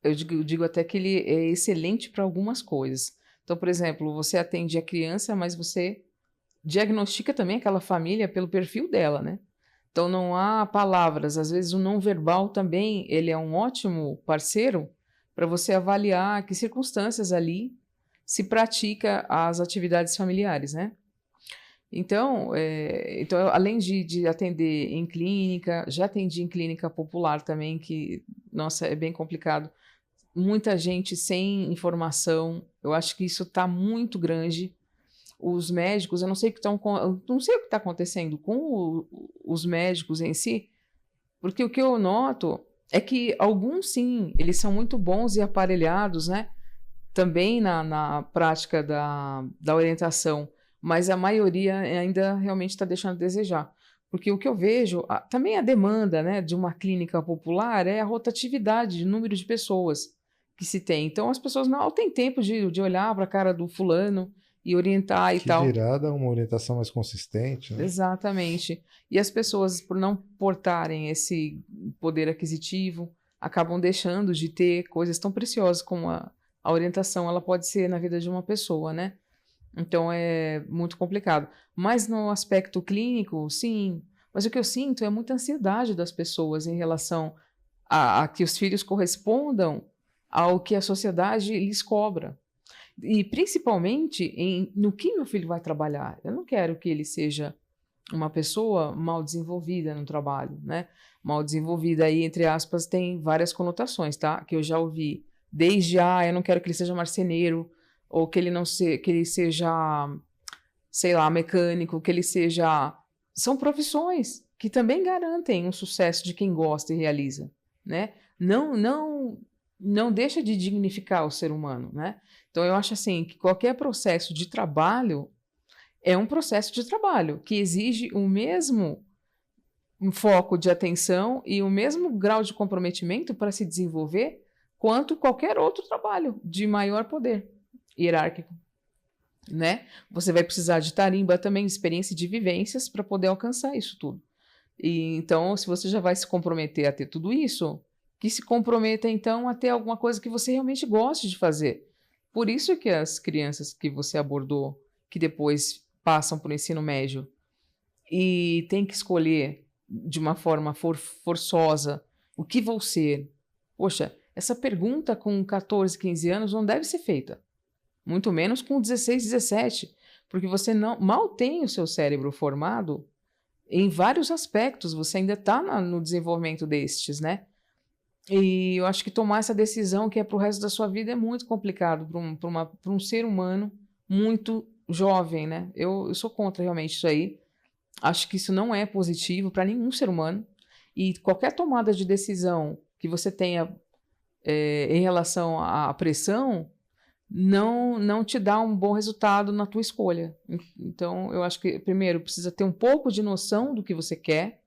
Eu digo até que ele é excelente para algumas coisas. Então, por exemplo, você atende a criança, mas você diagnostica também aquela família pelo perfil dela, né? Então, não há palavras. Às vezes, o não verbal também, ele é um ótimo parceiro para você avaliar que circunstâncias ali se pratica as atividades familiares, né? Então, além de atender em clínica, já atendi em clínica popular também, que, nossa, é bem complicado. Muita gente sem informação, eu acho que isso está muito grande. Os médicos, eu não sei o que está acontecendo com os médicos em si, porque o que eu noto é que alguns, sim, eles são muito bons e aparelhados, né? Também na prática da orientação, mas a maioria ainda realmente está deixando a desejar. Porque o que eu vejo, também a demanda, né, de uma clínica popular é a rotatividade de número de pessoas que se tem. Então, as pessoas não têm tempo de olhar para a cara do fulano e orientar e Que tal. dirá dar uma orientação mais consistente, né? Exatamente. E as pessoas, por não portarem esse poder aquisitivo, acabam deixando de ter coisas tão preciosas como a orientação. Ela pode ser na vida de uma pessoa, né? Então é muito complicado. Mas no aspecto clínico, sim. Mas o que eu sinto é muita ansiedade das pessoas em relação a que os filhos correspondam ao que a sociedade lhes cobra. E principalmente no que meu filho vai trabalhar. Eu não quero que ele seja uma pessoa mal desenvolvida no trabalho, né? Mal desenvolvida aí, entre aspas, tem várias conotações, tá? Que eu já ouvi. Desde, eu não quero que ele seja marceneiro, ou que ele que ele seja, sei lá, mecânico, que ele seja... São profissões que também garantem um sucesso de quem gosta e realiza, né? Não deixa de dignificar o ser humano, né? Então, eu acho assim, que qualquer processo de trabalho é um processo de trabalho que exige o mesmo foco de atenção e o mesmo grau de comprometimento para se desenvolver quanto qualquer outro trabalho de maior poder hierárquico, né? Você vai precisar de tarimba também, de experiência e de vivências para poder alcançar isso tudo. E, então, se você já vai se comprometer a ter tudo isso, que se comprometa, então, a ter alguma coisa que você realmente goste de fazer. Por isso que as crianças que você abordou, que depois passam por ensino médio e têm que escolher de uma forma forçosa o que vou ser. Poxa, essa pergunta com 14, 15 anos não deve ser feita. Muito menos com 16, 17, porque você mal tem o seu cérebro formado em vários aspectos, você ainda está no desenvolvimento destes, né? E eu acho que tomar essa decisão que é para o resto da sua vida é muito complicado para um ser humano muito jovem, né? Eu sou contra realmente isso aí. Acho que isso não é positivo para nenhum ser humano. E qualquer tomada de decisão que você tenha em relação à pressão não te dá um bom resultado na tua escolha. Então, eu acho que, primeiro, precisa ter um pouco de noção do que você quer,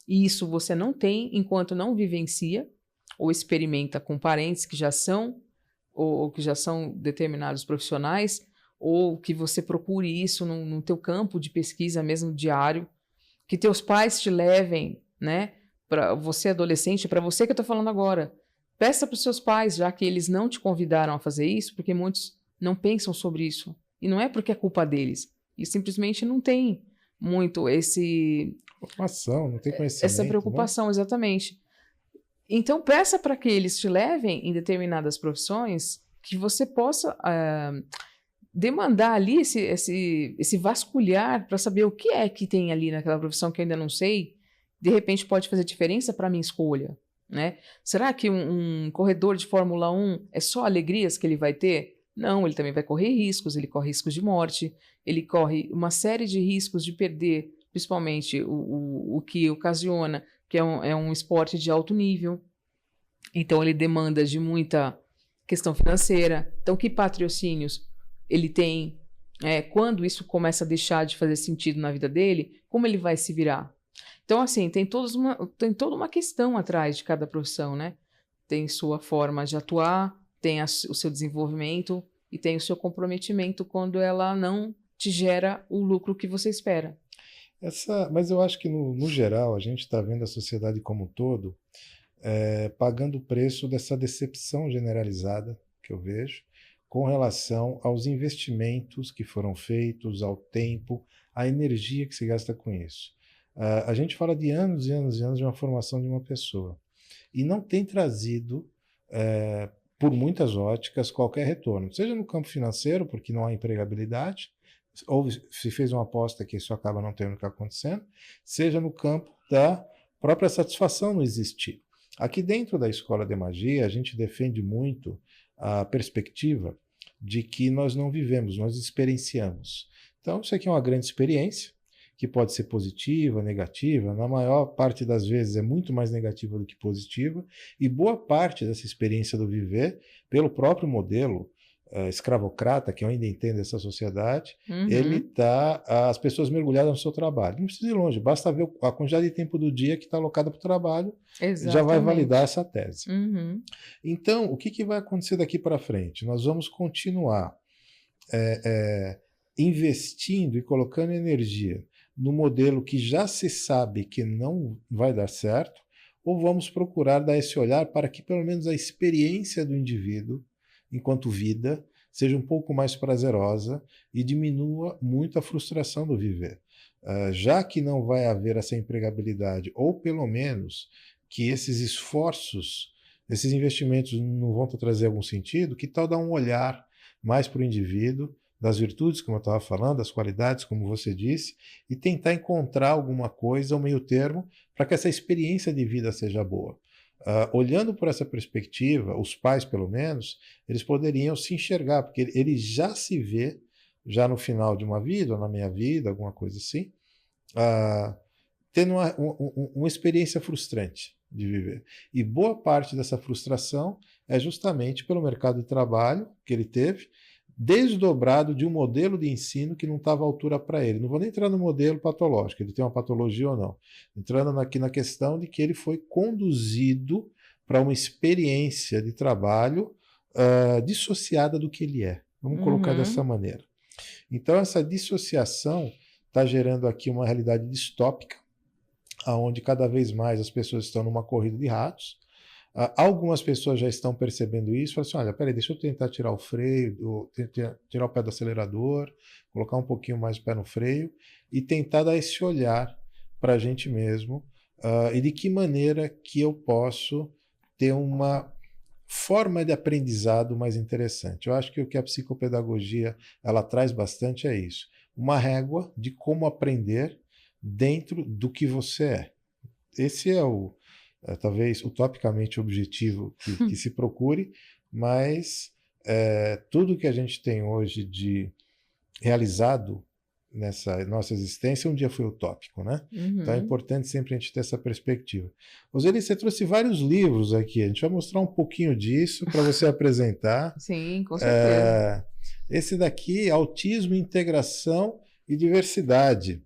e isso você não tem enquanto não vivencia ou experimenta com parentes que já são, ou que já são determinados profissionais, ou que você procure isso no teu campo de pesquisa mesmo diário, que teus pais te levem, né, para você adolescente, para você que eu estou falando agora. Peça para os seus pais, já que eles não te convidaram a fazer isso, porque muitos não pensam sobre isso. E não é porque é culpa deles. Eles simplesmente não têm muito Preocupação, não tem conhecimento. Essa preocupação, né? Exatamente. Então, peça para que eles te levem em determinadas profissões que você possa demandar ali esse vasculhar para saber o que é que tem ali naquela profissão que eu ainda não sei. De repente pode fazer diferença para a minha escolha. Né? Será que um corredor de Fórmula 1 é só alegrias que ele vai ter? Não, ele também vai correr riscos, ele corre riscos de morte, ele corre uma série de riscos de perder principalmente o que ocasiona, que é um esporte de alto nível, então ele demanda de muita questão financeira. Então, que patrocínios ele tem? Quando isso começa a deixar de fazer sentido na vida dele, como ele vai se virar? Então, assim, tem toda uma questão atrás de cada profissão, né? Tem sua forma de atuar, tem o seu desenvolvimento e tem o seu comprometimento quando ela não te gera o lucro que você espera. Mas eu acho que, no geral, a gente está vendo a sociedade como um todo pagando o preço dessa decepção generalizada que eu vejo com relação aos investimentos que foram feitos, ao tempo, à energia que se gasta com isso. A gente fala de anos e anos e anos de uma formação de uma pessoa e não tem trazido, por muitas óticas, qualquer retorno, seja no campo financeiro, porque não há empregabilidade, ou se fez uma aposta que isso acaba não tendo o que acontecendo, seja no campo da própria satisfação no existir. Aqui dentro da Escola de Magia, a gente defende muito a perspectiva de que nós não vivemos, nós experienciamos. Então, isso aqui é uma grande experiência, que pode ser positiva, negativa, na maior parte das vezes é muito mais negativa do que positiva, e boa parte dessa experiência do viver, pelo próprio modelo escravocrata, que eu ainda entendo essa sociedade, ele está as pessoas mergulhadas no seu trabalho. Não precisa ir longe, basta ver a quantidade de tempo do dia que está alocada para o trabalho, já vai validar essa tese. Então, o que vai acontecer daqui para frente? Nós vamos continuar investindo e colocando energia no modelo que já se sabe que não vai dar certo, ou vamos procurar dar esse olhar para que pelo menos a experiência do indivíduo enquanto vida, seja um pouco mais prazerosa e diminua muito a frustração do viver. Já que não vai haver essa empregabilidade, ou pelo menos que esses esforços, esses investimentos não vão trazer algum sentido, que tal dar um olhar mais para o indivíduo, das virtudes, como eu estava falando, das qualidades, como você disse, e tentar encontrar alguma coisa, um meio termo, para que essa experiência de vida seja boa. Olhando por essa perspectiva, os pais, pelo menos, eles poderiam se enxergar, porque ele já se vê, já no final de uma vida, ou na minha vida, alguma coisa assim, tendo uma experiência frustrante de viver. E boa parte dessa frustração é justamente pelo mercado de trabalho que ele teve, desdobrado de um modelo de ensino que não estava à altura para ele. Não vou nem entrar no modelo patológico, ele tem uma patologia ou não. Entrando aqui na questão de que ele foi conduzido para uma experiência de trabalho dissociada do que ele é. Vamos colocar dessa maneira. Então, essa dissociação está gerando aqui uma realidade distópica, onde cada vez mais as pessoas estão numa corrida de ratos. Algumas pessoas já estão percebendo isso, falam assim, olha, peraí, deixa eu tentar tirar o freio, tirar o pé do acelerador, colocar um pouquinho mais o pé no freio e tentar dar esse olhar para a gente mesmo e de que maneira que eu posso ter uma forma de aprendizado mais interessante. Eu acho que o que a psicopedagogia ela traz bastante é isso, uma régua de como aprender dentro do que você é. Esse é talvez utopicamente o objetivo que se procure, mas tudo que a gente tem hoje de realizado nessa nossa existência um dia foi utópico, né? Então é importante sempre a gente ter essa perspectiva. Roseli, você trouxe vários livros aqui, a gente vai mostrar um pouquinho disso para você apresentar. Sim, com certeza. Esse daqui, Autismo, Integração e Diversidade.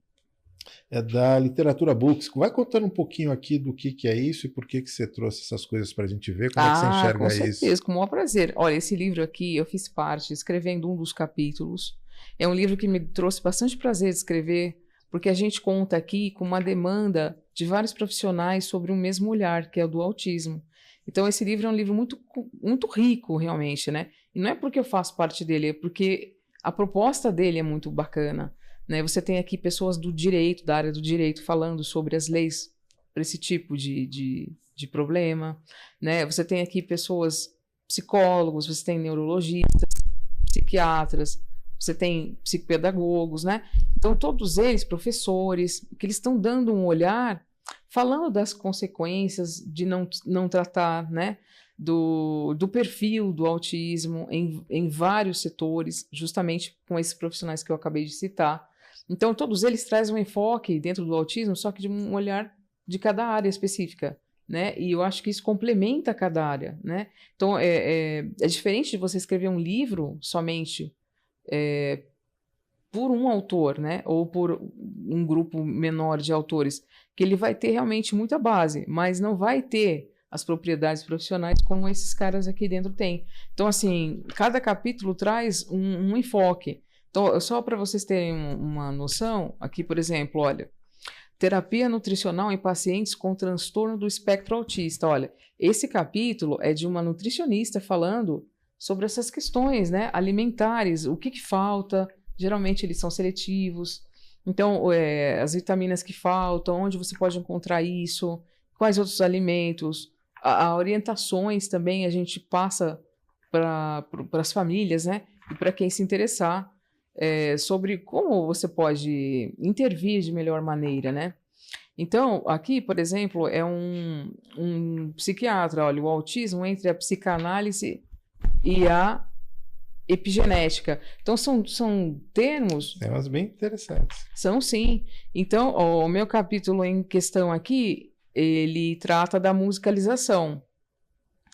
É da Literatura Books. Vai contando um pouquinho aqui do que é isso e por que você trouxe essas coisas para a gente ver, como é que você enxerga isso? Com certeza, com o maior prazer. Olha, esse livro aqui, eu fiz parte, escrevendo um dos capítulos. É um livro que me trouxe bastante prazer de escrever, porque a gente conta aqui com uma demanda de vários profissionais sobre um mesmo olhar, que é o do autismo. Então, esse livro é um livro muito, muito rico, realmente, né? E não é porque eu faço parte dele, é porque a proposta dele é muito bacana. Né? Você tem aqui pessoas do direito, da área do direito, falando sobre as leis para esse tipo de problema. Né? Você tem aqui pessoas, psicólogos, você tem neurologistas, psiquiatras, você tem psicopedagogos, né? Então, todos eles, professores, que eles estão dando um olhar, falando das consequências de não tratar, né? Do perfil do autismo em vários setores, justamente com esses profissionais que eu acabei de citar, Então, todos eles trazem um enfoque dentro do autismo, só que de um olhar de cada área específica, né? E eu acho que isso complementa cada área, né? Então, é diferente de você escrever um livro somente por um autor, né? Ou por um grupo menor de autores, que ele vai ter realmente muita base, mas não vai ter as propriedades profissionais como esses caras aqui dentro têm. Então, assim, cada capítulo traz um enfoque. Então, só para vocês terem uma noção, aqui, por exemplo, olha, terapia nutricional em pacientes com transtorno do espectro autista. Olha, esse capítulo é de uma nutricionista falando sobre essas questões, né, alimentares, o que falta. Geralmente eles são seletivos. Então, as vitaminas que faltam, onde você pode encontrar isso, quais outros alimentos, orientações também a gente passa para as famílias, né, e para quem se interessar. Sobre como você pode intervir de melhor maneira, né? Então, aqui, por exemplo, é um psiquiatra, olha, o autismo entre a psicanálise e a epigenética. Então, são termos... Temas bem interessantes. São, sim. Então, o meu capítulo em questão aqui, ele trata da musicalização,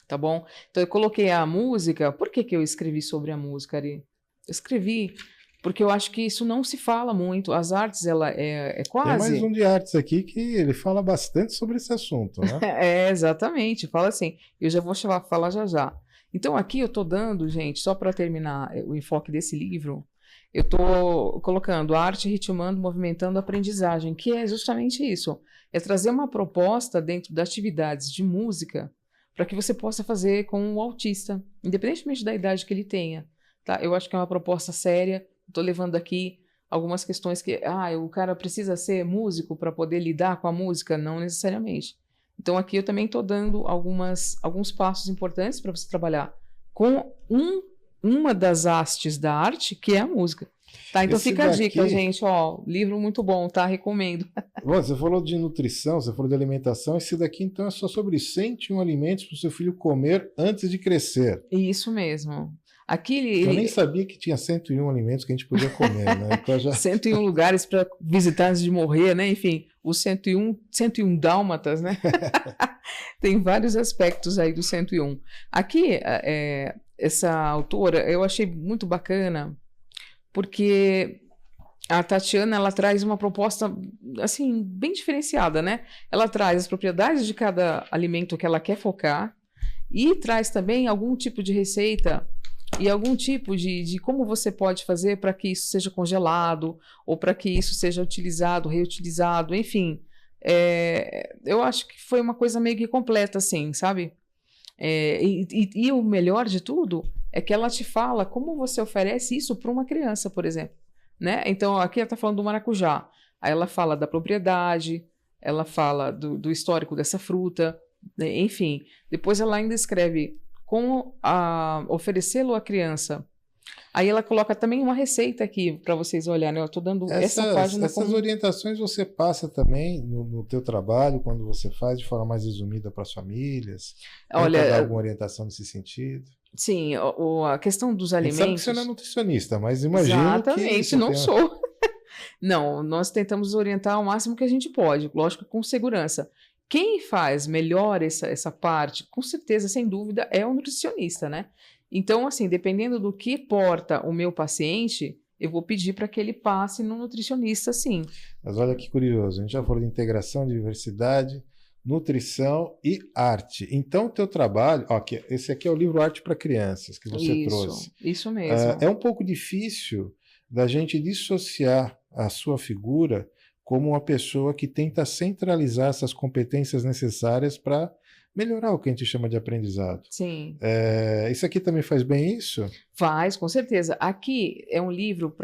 tá bom? Então, eu coloquei a música. Por que eu escrevi sobre a música, Ari? Eu escrevi porque eu acho que isso não se fala muito. As artes, ela é quase... Tem mais um de artes aqui que ele fala bastante sobre esse assunto, né? Exatamente. Fala assim. Eu já vou falar já já. Então, aqui eu estou dando, gente, só para terminar o enfoque desse livro, eu estou colocando arte ritmando, movimentando a aprendizagem, que é justamente isso. É trazer uma proposta dentro das atividades de música para que você possa fazer com o autista, independentemente da idade que ele tenha. Tá? Eu acho que é uma proposta séria. Estou levando aqui algumas questões que o cara precisa ser músico para poder lidar com a música? Não necessariamente. Então aqui eu também estou dando alguns passos importantes para você trabalhar com uma das hastes da arte, que é a música. Tá, então fica a dica, gente. Ó, livro muito bom, tá? Recomendo. Bom, você falou de nutrição, você falou de alimentação. Esse daqui, então, é só sobre 101 alimentos para o seu filho comer antes de crescer. Isso mesmo. Aqui Eu nem sabia que tinha 101 alimentos que a gente podia comer, né? Então, 101 lugares para visitar antes de morrer, né? Enfim, os 101 dálmatas, né? Tem vários aspectos aí do 101. Aqui, essa autora, eu achei muito bacana, porque a Tatiana, ela traz uma proposta, assim, bem diferenciada, né? Ela traz as propriedades de cada alimento que ela quer focar e traz também algum tipo de receita e algum tipo de como você pode fazer para que isso seja congelado ou para que isso seja utilizado, reutilizado, enfim. Eu acho que foi uma coisa meio que completa, assim, sabe? E o melhor de tudo é que ela te fala como você oferece isso para uma criança, por exemplo. Né? Então, aqui ela está falando do maracujá. Aí ela fala da propriedade, ela fala do histórico dessa fruta, né? Enfim. Depois ela ainda escreve como oferecê-lo à criança. Aí ela coloca também uma receita aqui para vocês olharem. Eu estou dando essa página. Essas orientações você passa também no teu trabalho, quando você faz de forma mais resumida para as famílias? Olha, dar alguma orientação nesse sentido? Sim, a questão dos alimentos... Sabe que você não é nutricionista, mas imagino Exatamente, não sou. Não, nós tentamos orientar ao máximo que a gente pode, lógico, com segurança. Quem faz melhor essa parte, com certeza, sem dúvida, é o nutricionista, né? Então, assim, dependendo do que porta o meu paciente, eu vou pedir para que ele passe no nutricionista, sim. Mas olha que curioso, a gente já falou de integração, diversidade, nutrição e arte. Então, o teu trabalho... esse aqui é o livro Arte para Crianças, que você trouxe. Isso mesmo. É um pouco difícil da gente dissociar a sua figura como uma pessoa que tenta centralizar essas competências necessárias para melhorar o que a gente chama de aprendizado. Sim. Isso aqui também faz bem isso? Faz, com certeza. Aqui é um livro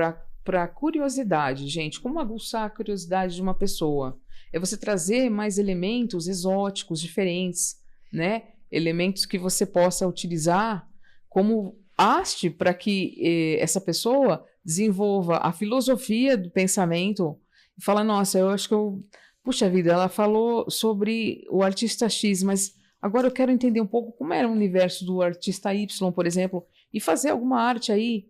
para curiosidade, gente. Como aguçar a curiosidade de uma pessoa? É você trazer mais elementos exóticos, diferentes, né? Elementos que você possa utilizar como haste para que essa pessoa desenvolva a filosofia do pensamento e fala, nossa, eu acho que puxa vida, ela falou sobre o artista X, mas agora eu quero entender um pouco como era o universo do artista Y, por exemplo, e fazer alguma arte aí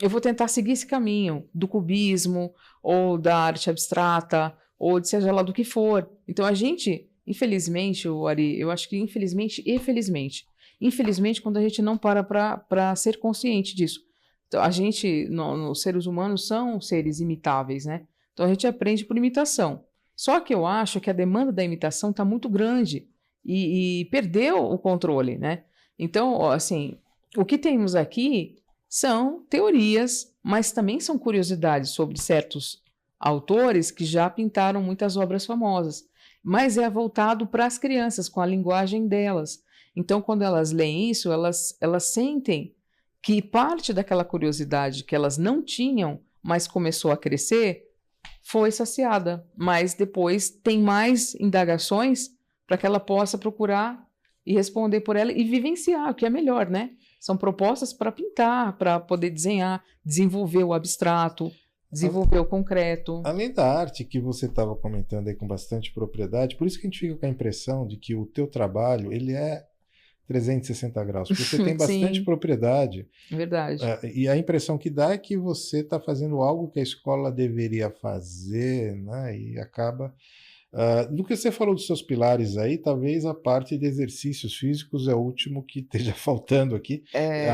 eu vou tentar seguir esse caminho do cubismo, ou da arte abstrata, ou de seja lá do que for. Então, a gente, infelizmente, Ari, eu acho que infelizmente e felizmente, infelizmente, quando a gente não para ser consciente disso. Então, a gente, os seres humanos são seres imitáveis, né? Então, a gente aprende por imitação. Só que eu acho que a demanda da imitação está muito grande e perdeu o controle, né? Então, assim, o que temos aqui são teorias, mas também são curiosidades sobre certos autores que já pintaram muitas obras famosas. Mas é voltado para as crianças, com a linguagem delas. Então, quando elas leem isso, elas sentem que parte daquela curiosidade que elas não tinham, mas começou a crescer, foi saciada. Mas depois tem mais indagações para que ela possa procurar e responder por ela e vivenciar, o que é melhor, né? São propostas para pintar, para poder desenhar, desenvolver o abstrato, desenvolver o concreto. Além da arte que você estava comentando aí com bastante propriedade, por isso que a gente fica com a impressão de que o teu trabalho, ele é 360 graus, porque você tem bastante propriedade. Verdade. E a impressão que dá é que você está fazendo algo que a escola deveria fazer, né? E acaba... do que você falou dos seus pilares aí, talvez a parte de exercícios físicos é o último que esteja faltando aqui,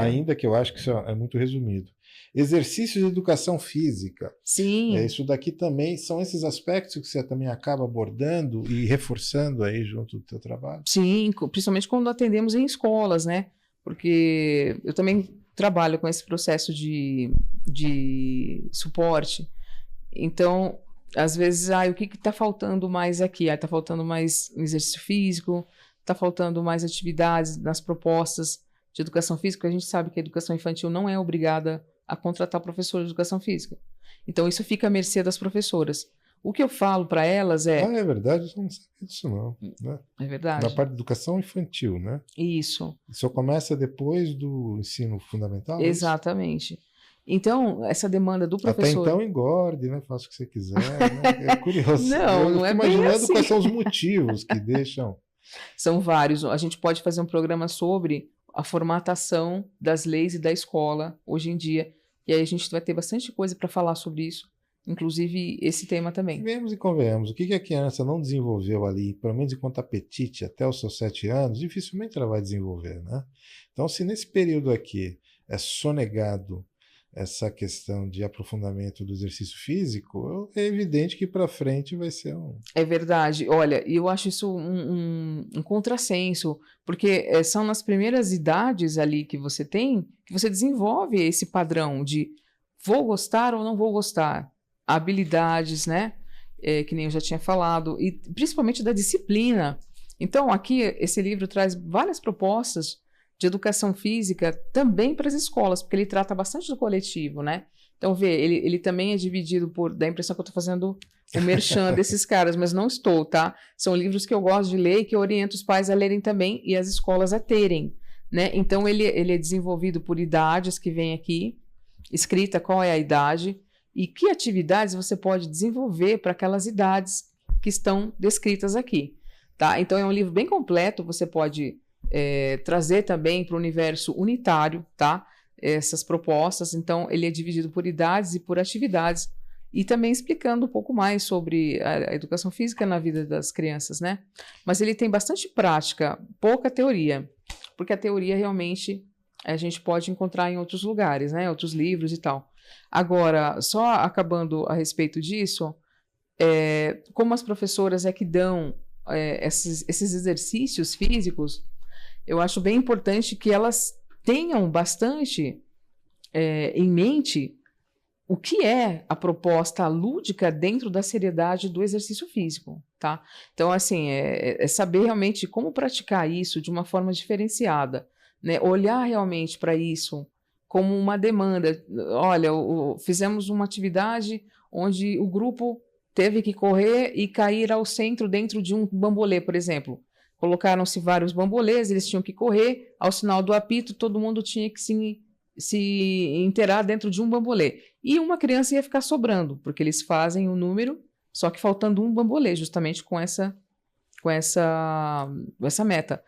ainda que eu acho que isso é muito resumido. Exercícios de educação física. Sim. Isso daqui também são esses aspectos que você também acaba abordando e reforçando aí junto do teu trabalho? Sim, principalmente quando atendemos em escolas, né? Porque eu também trabalho com esse processo de suporte. Então, às vezes, o que está faltando mais aqui? Está faltando mais exercício físico, está faltando mais atividades nas propostas de educação física. A gente sabe que a educação infantil não é obrigada a contratar professor de educação física. Então, isso fica à mercê das professoras. O que eu falo para elas é... é verdade, eu não sabia disso não. Né? É verdade. Na parte de educação infantil, né? Isso. Isso começa depois do ensino fundamental? Exatamente. Então, essa demanda do professor... Até então engorde, né? Faça o que você quiser. Né? É curioso. Não é bem imaginando assim. Quais são os motivos que deixam... São vários. A gente pode fazer um programa sobre a formatação das leis e da escola hoje em dia. E aí a gente vai ter bastante coisa para falar sobre isso. Inclusive esse tema também. Vemos e convenhamos. O que a criança não desenvolveu ali, pelo menos enquanto apetite, até os seus 7 anos, dificilmente ela vai desenvolver, né? Então, se nesse período aqui é sonegado essa questão de aprofundamento do exercício físico, é evidente que para frente vai ser um... É verdade. Olha, eu acho isso um contrassenso, porque são nas primeiras idades ali que você tem, que você desenvolve esse padrão de vou gostar ou não vou gostar. Habilidades, né? Que nem eu já tinha falado, e principalmente da disciplina. Então, aqui, esse livro traz várias propostas de educação física também para as escolas, porque ele trata bastante do coletivo, né? Então, ele também é dividido por... Dá a impressão que eu estou fazendo o merchan desses caras, mas não estou, tá? São livros que eu gosto de ler e que eu oriento os pais a lerem também e as escolas a terem, né? Então, ele é desenvolvido por idades que vem aqui, escrita qual é a idade e que atividades você pode desenvolver para aquelas idades que estão descritas aqui, tá? Então, é um livro bem completo, você pode... trazer também para o universo unitário, tá? Essas propostas. Então, ele é dividido por idades e por atividades e também explicando um pouco mais sobre a educação física na vida das crianças, né? Mas ele tem bastante prática, pouca teoria, porque a teoria realmente a gente pode encontrar em outros lugares, né? Outros livros e tal. Agora, só acabando a respeito disso, como as professoras que dão esses exercícios físicos, eu acho bem importante que elas tenham bastante em mente o que é a proposta lúdica dentro da seriedade do exercício físico, tá? Então, assim, saber realmente como praticar isso de uma forma diferenciada, né? Olhar realmente para isso como uma demanda. Olha, fizemos uma atividade onde o grupo teve que correr e cair ao centro dentro de um bambolê, por exemplo. Colocaram-se vários bambolês, eles tinham que correr, ao sinal do apito, todo mundo tinha que se inteirar dentro de um bambolê. E uma criança ia ficar sobrando, porque eles fazem o número, só que faltando um bambolê, justamente com essa meta.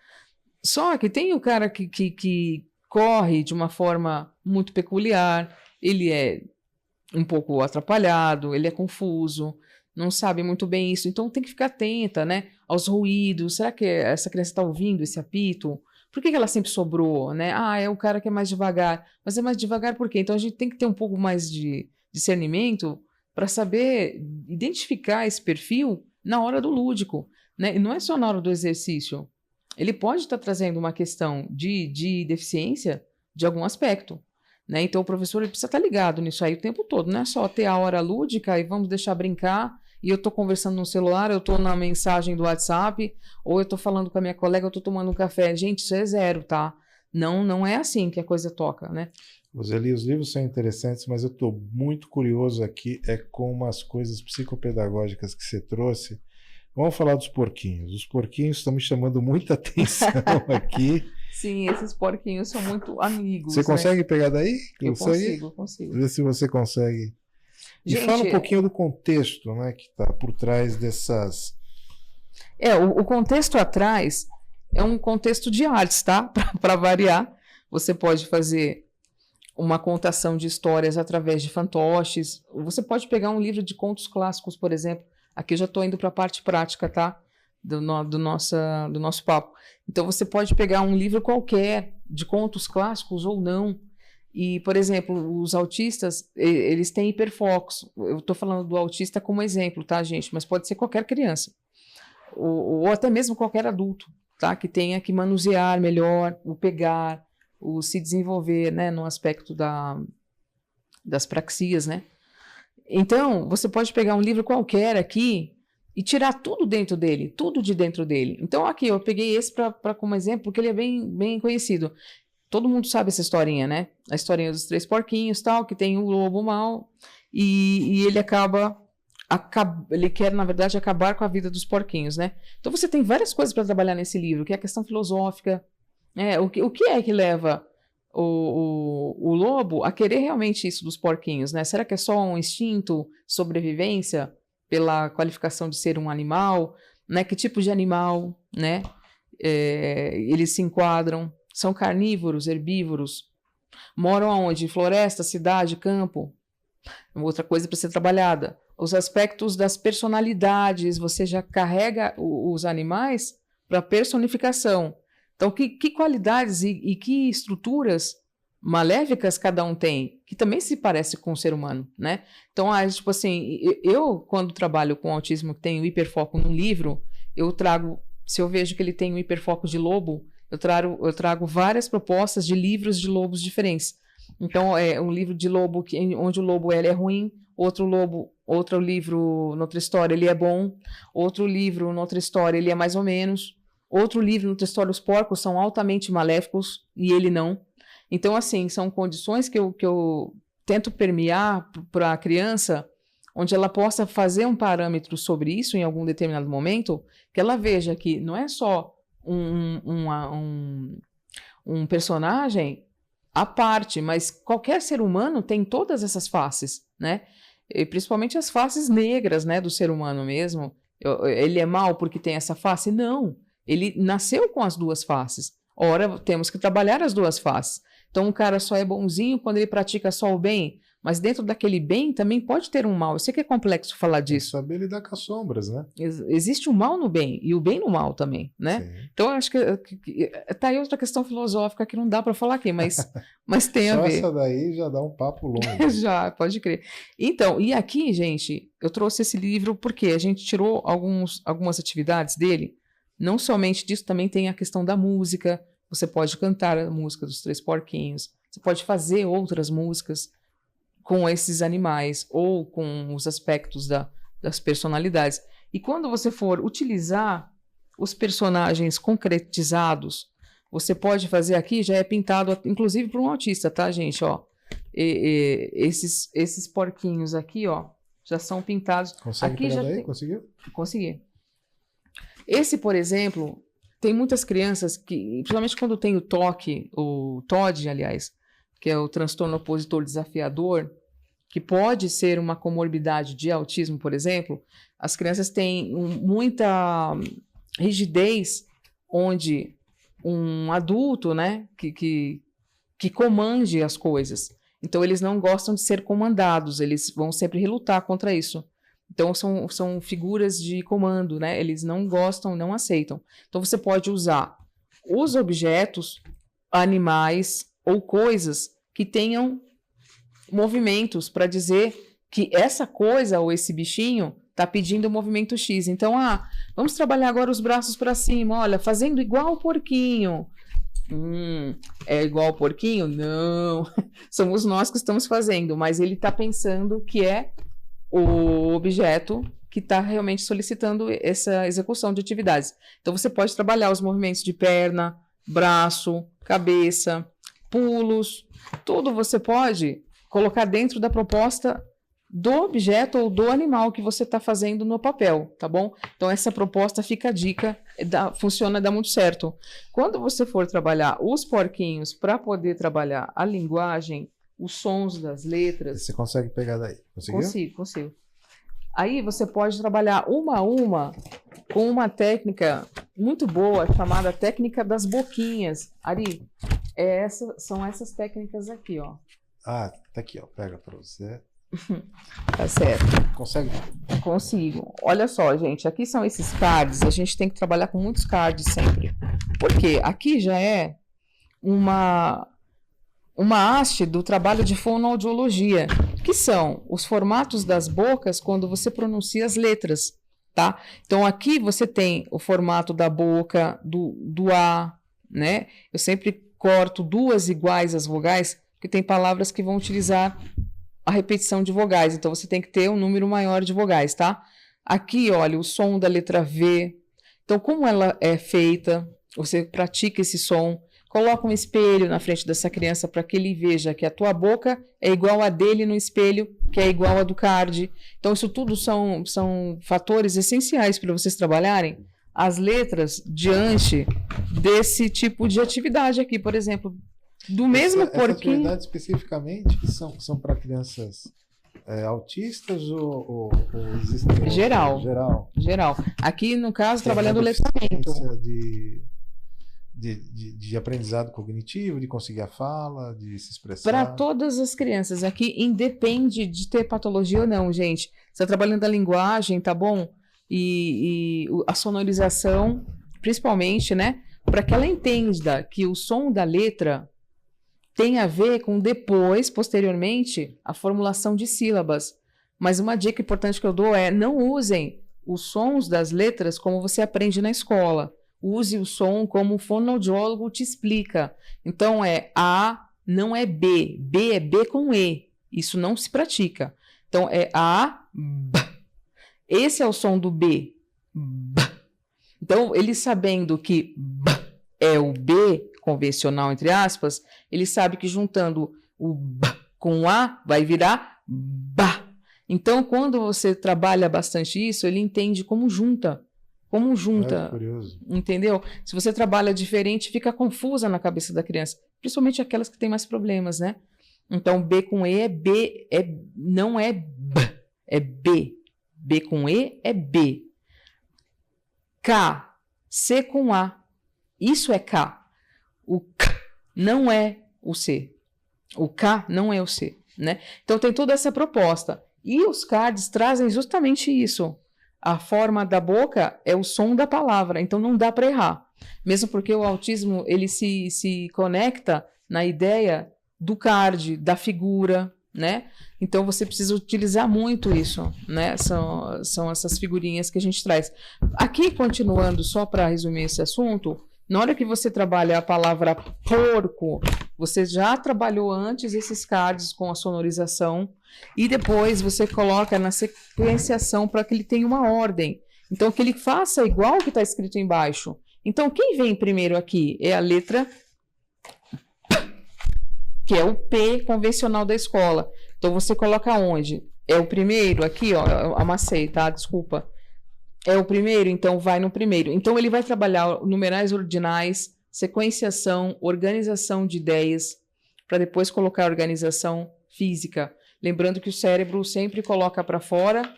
Só que tem o cara que corre de uma forma muito peculiar, ele é um pouco atrapalhado, ele é confuso, não sabe muito bem isso. Então tem que ficar atenta, né, aos ruídos. Será que essa criança está ouvindo esse apito? Por que ela sempre sobrou, né? Ah, é o cara que é mais devagar. Mas é mais devagar por quê? Então a gente tem que ter um pouco mais de discernimento para saber identificar esse perfil na hora do lúdico, né? E não é só na hora do exercício. Ele pode estar trazendo uma questão de deficiência de algum aspecto, né? Então o professor ele precisa estar ligado nisso aí o tempo todo. Não é só ter a hora lúdica e vamos deixar brincar e eu estou conversando no celular, eu estou na mensagem do WhatsApp, ou eu estou falando com a minha colega, eu estou tomando um café. Gente, isso é zero, tá? Não é assim que a coisa toca, né? Roseli, os livros são interessantes, mas eu estou muito curioso aqui com umas coisas psicopedagógicas que você trouxe. Vamos falar dos porquinhos. Os porquinhos estão me chamando muita atenção aqui. Sim, esses porquinhos são muito amigos. Você consegue pegar daí? Eu consigo. Ver se você consegue. Gente, e fala um pouquinho do contexto, né, que está por trás dessas... O contexto atrás é um contexto de artes, tá? Para variar. Você pode fazer uma contação de histórias através de fantoches. Você pode pegar um livro de contos clássicos, por exemplo. Aqui eu já estou indo para a parte prática, tá? Do nosso papo. Então, você pode pegar um livro qualquer de contos clássicos ou não. E, por exemplo, os autistas, eles têm hiperfocos. Eu estou falando do autista como exemplo, tá, gente? Mas pode ser qualquer criança. Ou até mesmo qualquer adulto, tá? Que tenha que manusear melhor, o pegar, o se desenvolver, né? No aspecto das praxias, né? Então, você pode pegar um livro qualquer aqui e tirar tudo dentro dele, tudo de dentro dele. Então, aqui, eu peguei esse como exemplo, porque ele é bem conhecido. Todo mundo sabe essa historinha, né? A historinha dos 3 porquinhos, tal, que tem o lobo mau, e ele ele quer, na verdade, acabar com a vida dos porquinhos, né? Então, você tem várias coisas para trabalhar nesse livro, que é a questão filosófica, né? O que é que leva o lobo a querer realmente isso dos porquinhos, né? Será que é só um instinto, sobrevivência, pela qualificação de ser um animal, né? Que tipo de animal, né? Eles se enquadram? São carnívoros, herbívoros? Moram aonde? Floresta, cidade, campo? Outra coisa para ser trabalhada. Os aspectos das personalidades, você já carrega os animais para personificação. Então, que qualidades e que estruturas maléficas cada um tem, que também se parece com o ser humano, né? Então, tipo assim, eu, quando trabalho com autismo, que tenho hiperfoco no livro, eu trago, se eu vejo que ele tem um hiperfoco de lobo, eu trago várias propostas de livros de lobos diferentes. Então, é um livro de lobo onde o lobo ele é ruim, outro livro, noutra história, ele é bom, outro livro, noutra história, ele é mais ou menos, outro livro, noutra história, os porcos são altamente maléficos e ele não. Então, assim, são condições que eu tento permear para a criança, onde ela possa fazer um parâmetro sobre isso em algum determinado momento, que ela veja que não é só um personagem à parte, mas qualquer ser humano tem todas essas faces, né? E principalmente as faces negras, né, do ser humano mesmo. Ele é mau porque tem essa face? Não. Ele nasceu com as duas faces. Ora, temos que trabalhar as duas faces. Então, um cara só é bonzinho quando ele pratica só o bem, mas dentro daquele bem também pode ter um mal. Eu sei que é complexo falar disso. Saber lidar com as sombras, né? Existe o mal no bem e o bem no mal também, né? Sim. Então, eu acho que tá aí outra questão filosófica que não dá para falar aqui, mas tem a ver. Só essa daí já dá um papo longo. Já, pode crer. Então, e aqui, gente, eu trouxe esse livro porque a gente tirou algumas atividades dele. Não somente disso, também tem a questão da música. Você pode cantar a música dos 3 porquinhos. Você pode fazer outras músicas com esses animais ou com os aspectos das personalidades. E quando você for utilizar os personagens concretizados, você pode fazer aqui, já é pintado, inclusive para um autista, tá, gente? Ó, esses porquinhos aqui, ó, já são pintados. Consegue aqui pegar daí? Conseguiu? Consegui. Esse, por exemplo, tem muitas crianças que, principalmente quando tem o TOD, aliás, que é o transtorno opositor desafiador, que pode ser uma comorbidade de autismo, por exemplo, as crianças têm muita rigidez, onde um adulto, né, que comande as coisas. Então, eles não gostam de ser comandados, eles vão sempre relutar contra isso. Então, são figuras de comando, né? Eles não gostam, não aceitam. Então, você pode usar os objetos, animais ou coisas que tenham movimentos para dizer que essa coisa ou esse bichinho está pedindo o movimento X. Então, vamos trabalhar agora os braços para cima. Olha, fazendo igual o porquinho. É igual ao porquinho? Não. Somos nós que estamos fazendo, mas ele está pensando que é o objeto que está realmente solicitando essa execução de atividades. Então, você pode trabalhar os movimentos de perna, braço, cabeça, pulos, tudo você pode colocar dentro da proposta do objeto ou do animal que você está fazendo no papel, tá bom? Então, essa proposta fica a dica, funciona, dá muito certo. Quando você for trabalhar os porquinhos para poder trabalhar a linguagem, os sons das letras... Você consegue pegar daí? Conseguiu? Consigo. Aí você pode trabalhar uma a uma com uma técnica muito boa chamada técnica das boquinhas. Ari, são essas técnicas aqui, ó. Tá aqui, ó. Pega para você. Tá certo. Consegue? Consigo. Olha só, gente, aqui são esses cards, a gente tem que trabalhar com muitos cards sempre. Porque aqui já é uma haste do trabalho de fonoaudiologia, que são os formatos das bocas quando você pronuncia as letras, tá? Então aqui você tem o formato da boca, do A, né? Eu sempre corto duas iguais as vogais, porque tem palavras que vão utilizar a repetição de vogais, então você tem que ter um número maior de vogais, tá? Aqui, olha, o som da letra V. Então, como ela é feita, você pratica esse som, coloca um espelho na frente dessa criança para que ele veja que a tua boca é igual a dele no espelho, que é igual a do card. Então, isso tudo são fatores essenciais para vocês trabalharem as letras diante desse tipo de atividade aqui, por exemplo. Do mesmo porquinho. Essas atividades especificamente que são para crianças autistas ou existem? Geral. Aqui, no caso, trabalhando o letramento. De aprendizado cognitivo, de conseguir a fala, de se expressar. Para todas as crianças. Aqui independe de ter patologia ou não, gente. Você está trabalhando a linguagem, tá bom? E a sonorização, principalmente, né? Para que ela entenda que o som da letra tem a ver com depois, posteriormente, a formulação de sílabas. Mas uma dica importante que eu dou é: não usem os sons das letras como você aprende na escola. Use o som como o fonoaudiólogo te explica. Então é A, não é B. B é B com E. Isso não se pratica. Então é A, B. Esse é o som do B. B. Então, ele sabendo que B é o B convencional, entre aspas, ele sabe que juntando o B com o A vai virar BA. Então, quando você trabalha bastante isso, ele entende como junta. Curioso. Entendeu? Se você trabalha diferente, fica confusa na cabeça da criança, principalmente aquelas que têm mais problemas, né? Então, B com E é B, não é B, é B. B com E é B. K, C com A, isso é K. O K não é o C. O K não é o C, né? Então, tem toda essa proposta. E os cards trazem justamente isso. A forma da boca é o som da palavra, então não dá para errar. Mesmo porque o autismo ele se conecta na ideia do card, da figura, né? Então você precisa utilizar muito isso, né? São essas figurinhas que a gente traz. Aqui, continuando, só para resumir esse assunto, na hora que você trabalha a palavra porco, você já trabalhou antes esses cards com a sonorização e depois você coloca na sequenciação para que ele tenha uma ordem. Então, que ele faça igual o que está escrito embaixo. Então, quem vem primeiro aqui é a letra P, que é o P convencional da escola. Então, você coloca onde? É o primeiro aqui, ó, eu amassei, tá? Desculpa. É o primeiro, então vai no primeiro. Então, ele vai trabalhar numerais ordinais, sequenciação, organização de ideias, para depois colocar a organização física. Lembrando que o cérebro sempre coloca para fora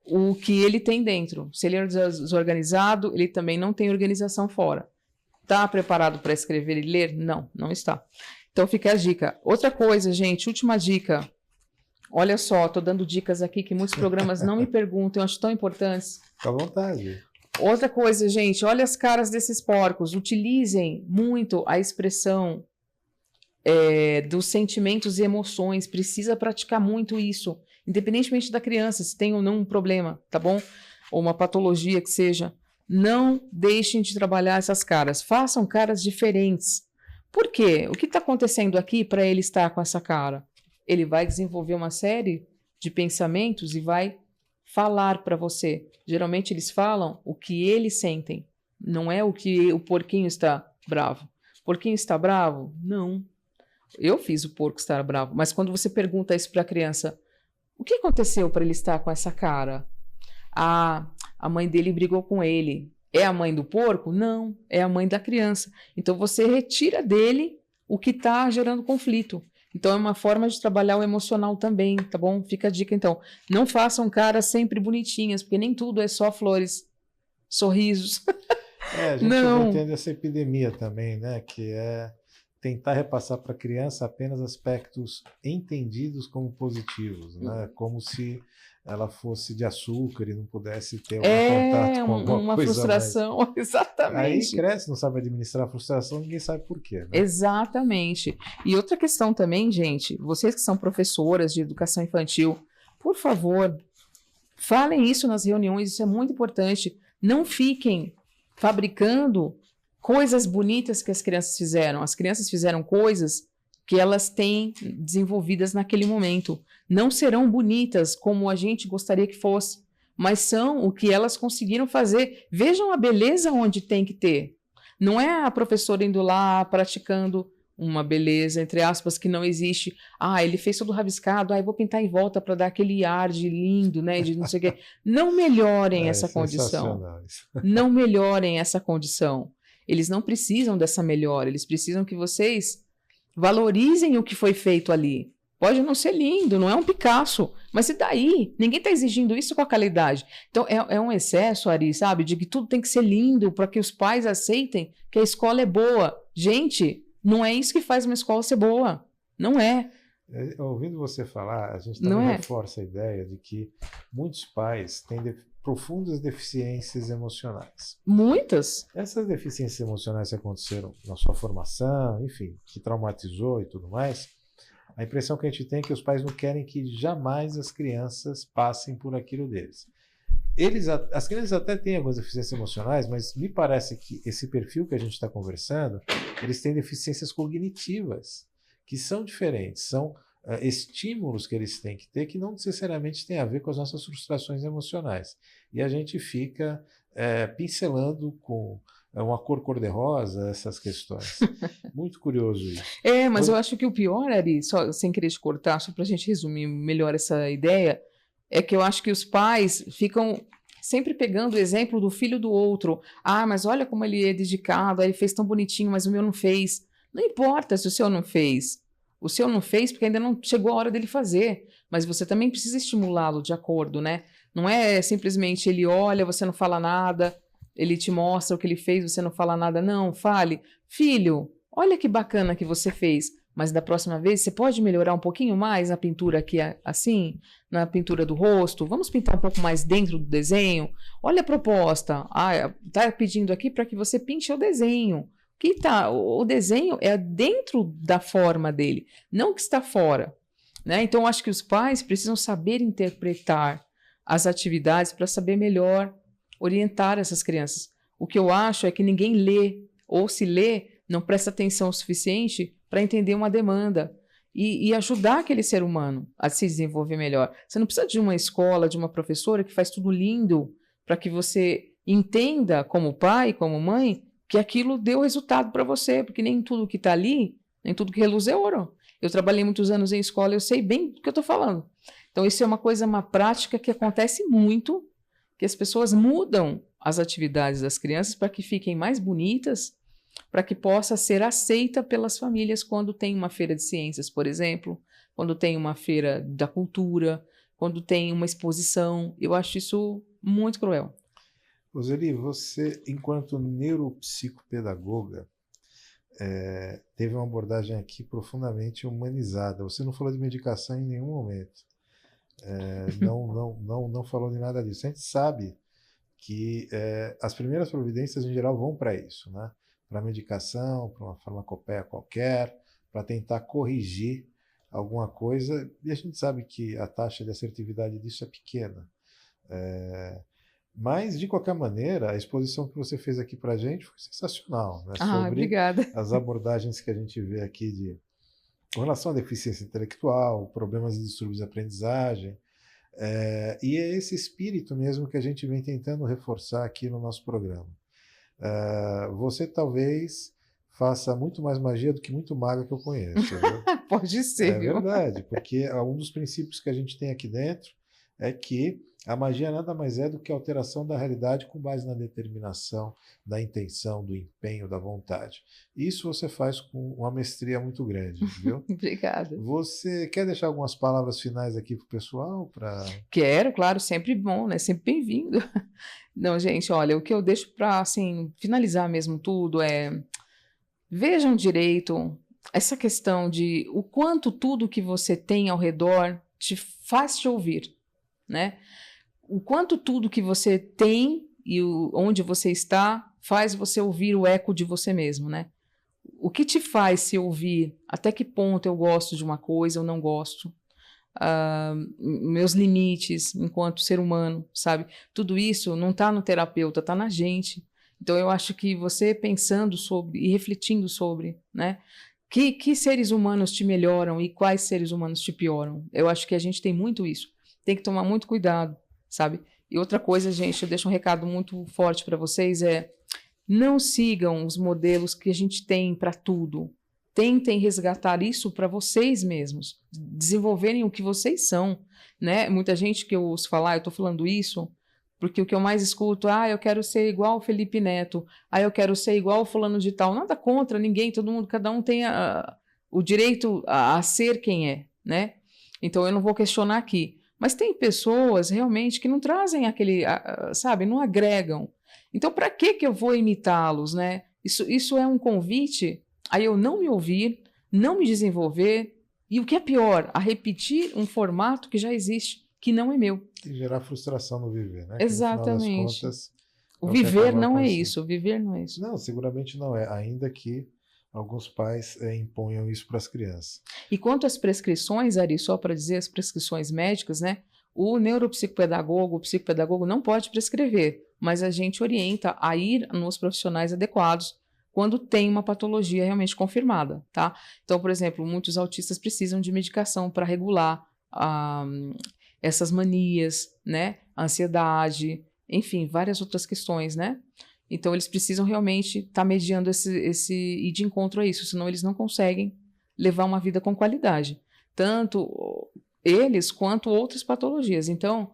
o que ele tem dentro. Se ele é desorganizado, ele também não tem organização fora. Está preparado para escrever e ler? Não, não está. Então fica a dica. Outra coisa, gente, última dica. Olha só, estou dando dicas aqui que muitos programas não me perguntam, eu acho tão importantes. Fica à vontade. Outra coisa, gente, olha as caras desses porcos. Utilizem muito a expressão dos sentimentos e emoções. Precisa praticar muito isso, independentemente da criança, se tem ou não um problema, tá bom? Ou uma patologia que seja. Não deixem de trabalhar essas caras. Façam caras diferentes. Por quê? O que está acontecendo aqui para ele estar com essa cara? Ele vai desenvolver uma série de pensamentos e vai falar para você. Geralmente eles falam o que eles sentem, não é o que o porquinho está bravo. O porquinho está bravo? Não. Eu fiz o porco estar bravo, mas quando você pergunta isso para a criança, o que aconteceu para ele estar com essa cara? Ah, a mãe dele brigou com ele. É a mãe do porco? Não, é a mãe da criança. Então você retira dele o que está gerando conflito. Então é uma forma de trabalhar o emocional também, tá bom? Fica a dica então. Não façam caras sempre bonitinhas, porque nem tudo é só flores, sorrisos. A gente vai tendo essa epidemia também, né? Que é tentar repassar para a criança apenas aspectos entendidos como positivos, né? Como se ela fosse de açúcar e não pudesse ter algum contato com alguma uma coisa frustração, mais. Exatamente. Aí cresce, não sabe administrar a frustração, ninguém sabe por quê, né? Exatamente. E outra questão também, gente, vocês que são professoras de educação infantil, por favor, falem isso nas reuniões, isso é muito importante. Não fiquem fabricando coisas bonitas que as crianças fizeram. As crianças fizeram coisas que elas têm desenvolvidas naquele momento. Não serão bonitas como a gente gostaria que fosse, mas são o que elas conseguiram fazer. Vejam a beleza onde tem que ter. Não é a professora indo lá praticando uma beleza, entre aspas, que não existe. Ah, ele fez todo rabiscado, eu vou pintar em volta para dar aquele ar de lindo, né, de não sei o quê. Não melhorem essa condição. Não melhorem essa condição. Eles não precisam dessa melhora, eles precisam que vocês valorizem o que foi feito ali. Pode não ser lindo, não é um Picasso, mas e daí? Ninguém está exigindo isso com a qualidade. Então, é um excesso, Ari, sabe? De que tudo tem que ser lindo para que os pais aceitem que a escola é boa. Gente, não é isso que faz uma escola ser boa. Não é. Ouvindo você falar, a gente também reforça a ideia de que muitos pais têm profundas deficiências emocionais. Muitas. Essas deficiências emocionais que aconteceram na sua formação, enfim, que traumatizou e tudo mais, a impressão que a gente tem é que os pais não querem que jamais as crianças passem por aquilo deles. As crianças até têm algumas deficiências emocionais, mas me parece que esse perfil que a gente está conversando, eles têm deficiências cognitivas, que são diferentes, são estímulos que eles têm que ter que não necessariamente têm a ver com as nossas frustrações emocionais. E a gente fica pincelando com uma cor-de-rosa essas questões. Muito curioso isso. Mas eu acho que o pior, Ari, só, sem querer te cortar, só para a gente resumir melhor essa ideia, é que eu acho que os pais ficam sempre pegando o exemplo do filho do outro. Ah, mas olha como ele é dedicado, ele fez tão bonitinho, mas o meu não fez. Não importa se o seu não fez. O seu não fez porque ainda não chegou a hora dele fazer. Mas você também precisa estimulá-lo de acordo, né? Não é simplesmente ele olha, você não fala nada, ele te mostra o que ele fez, você não fala nada. Não, fale. Filho, olha que bacana que você fez. Mas da próxima vez, você pode melhorar um pouquinho mais na pintura aqui, assim, na pintura do rosto? Vamos pintar um pouco mais dentro do desenho? Olha a proposta. Ah, tá pedindo aqui para que você pinte o desenho. O desenho é dentro da forma dele, não que está fora, né? Então, eu acho que os pais precisam saber interpretar as atividades para saber melhor orientar essas crianças. O que eu acho é que ninguém lê, ou se lê, não presta atenção o suficiente para entender uma demanda e ajudar aquele ser humano a se desenvolver melhor. Você não precisa de uma escola, de uma professora que faz tudo lindo para que você entenda, como pai, como mãe, que aquilo deu resultado para você, porque nem tudo que está ali, nem tudo que reluz é ouro. Eu trabalhei muitos anos em escola, eu sei bem do que eu estou falando. Então, isso é uma prática que acontece muito, que as pessoas mudam as atividades das crianças para que fiquem mais bonitas, para que possa ser aceita pelas famílias quando tem uma feira de ciências, por exemplo, quando tem uma feira da cultura, quando tem uma exposição. Eu acho isso muito cruel. Roseli, você, enquanto neuropsicopedagoga, teve uma abordagem aqui profundamente humanizada. Você não falou de medicação em nenhum momento. Não falou de nada disso. A gente sabe que as primeiras providências, em geral, vão para isso, né? Para medicação, para uma farmacopeia qualquer, para tentar corrigir alguma coisa, e a gente sabe que a taxa de assertividade disso é pequena. Mas, de qualquer maneira, a exposição que você fez aqui para a gente foi sensacional, né? Sobre obrigada. as abordagens que a gente vê aqui com relação à deficiência intelectual, problemas de distúrbios de aprendizagem, e é esse espírito mesmo que a gente vem tentando reforçar aqui no nosso programa. Você talvez faça muito mais magia do que muito mago que eu conheço. Viu? Pode ser, viu? É verdade, porque um dos princípios que a gente tem aqui dentro é que a magia nada mais é do que a alteração da realidade com base na determinação, da intenção, do empenho, da vontade. Isso você faz com uma mestria muito grande, viu? Obrigada. Você quer deixar algumas palavras finais aqui para o pessoal? Quero, claro, sempre bom, né? Sempre bem-vindo. Não, gente, olha, o que eu deixo para, assim, finalizar mesmo tudo vejam direito essa questão de o quanto tudo que você tem ao redor te faz te ouvir, né? O quanto tudo que você tem e onde você está faz você ouvir o eco de você mesmo, né? O que te faz se ouvir? Até que ponto eu gosto de uma coisa ou não gosto? Meus limites enquanto ser humano, sabe? Tudo isso não está no terapeuta, está na gente. Então eu acho que você pensando sobre e refletindo sobre, né? Que seres humanos te melhoram e quais seres humanos te pioram? Eu acho que a gente tem muito isso. Tem que tomar muito cuidado, sabe? E outra coisa, gente, eu deixo um recado muito forte para vocês, não sigam os modelos que a gente tem para tudo. Tentem resgatar isso para vocês mesmos, desenvolverem o que vocês são, né? Muita gente que eu ouço falar, eu estou falando isso, porque o que eu mais escuto, eu quero ser igual o Felipe Neto, eu quero ser igual o fulano de tal. Nada contra ninguém, todo mundo, cada um tem o direito a ser quem é, né? Então eu não vou questionar aqui. Mas tem pessoas realmente que não trazem aquele, sabe, não agregam. Então para que eu vou imitá-los, né? Isso é um convite a eu não me ouvir, não me desenvolver, e o que é pior, a repetir um formato que já existe, que não é meu. E gerar frustração no viver, né? Exatamente. Que, no final das contas, o viver não é isso, viver não é isso. Não, seguramente não é, ainda que alguns pais imponham isso para as crianças. E quanto às prescrições, Ari, só para dizer as prescrições médicas, né? O neuropsicopedagogo, o psicopedagogo não pode prescrever, mas a gente orienta a ir nos profissionais adequados quando tem uma patologia realmente confirmada, tá? Então, por exemplo, muitos autistas precisam de medicação para regular essas manias, né? A ansiedade, enfim, várias outras questões, né? Então, eles precisam realmente estar mediando ir de encontro a isso, senão eles não conseguem levar uma vida com qualidade. Tanto eles quanto outras patologias. Então,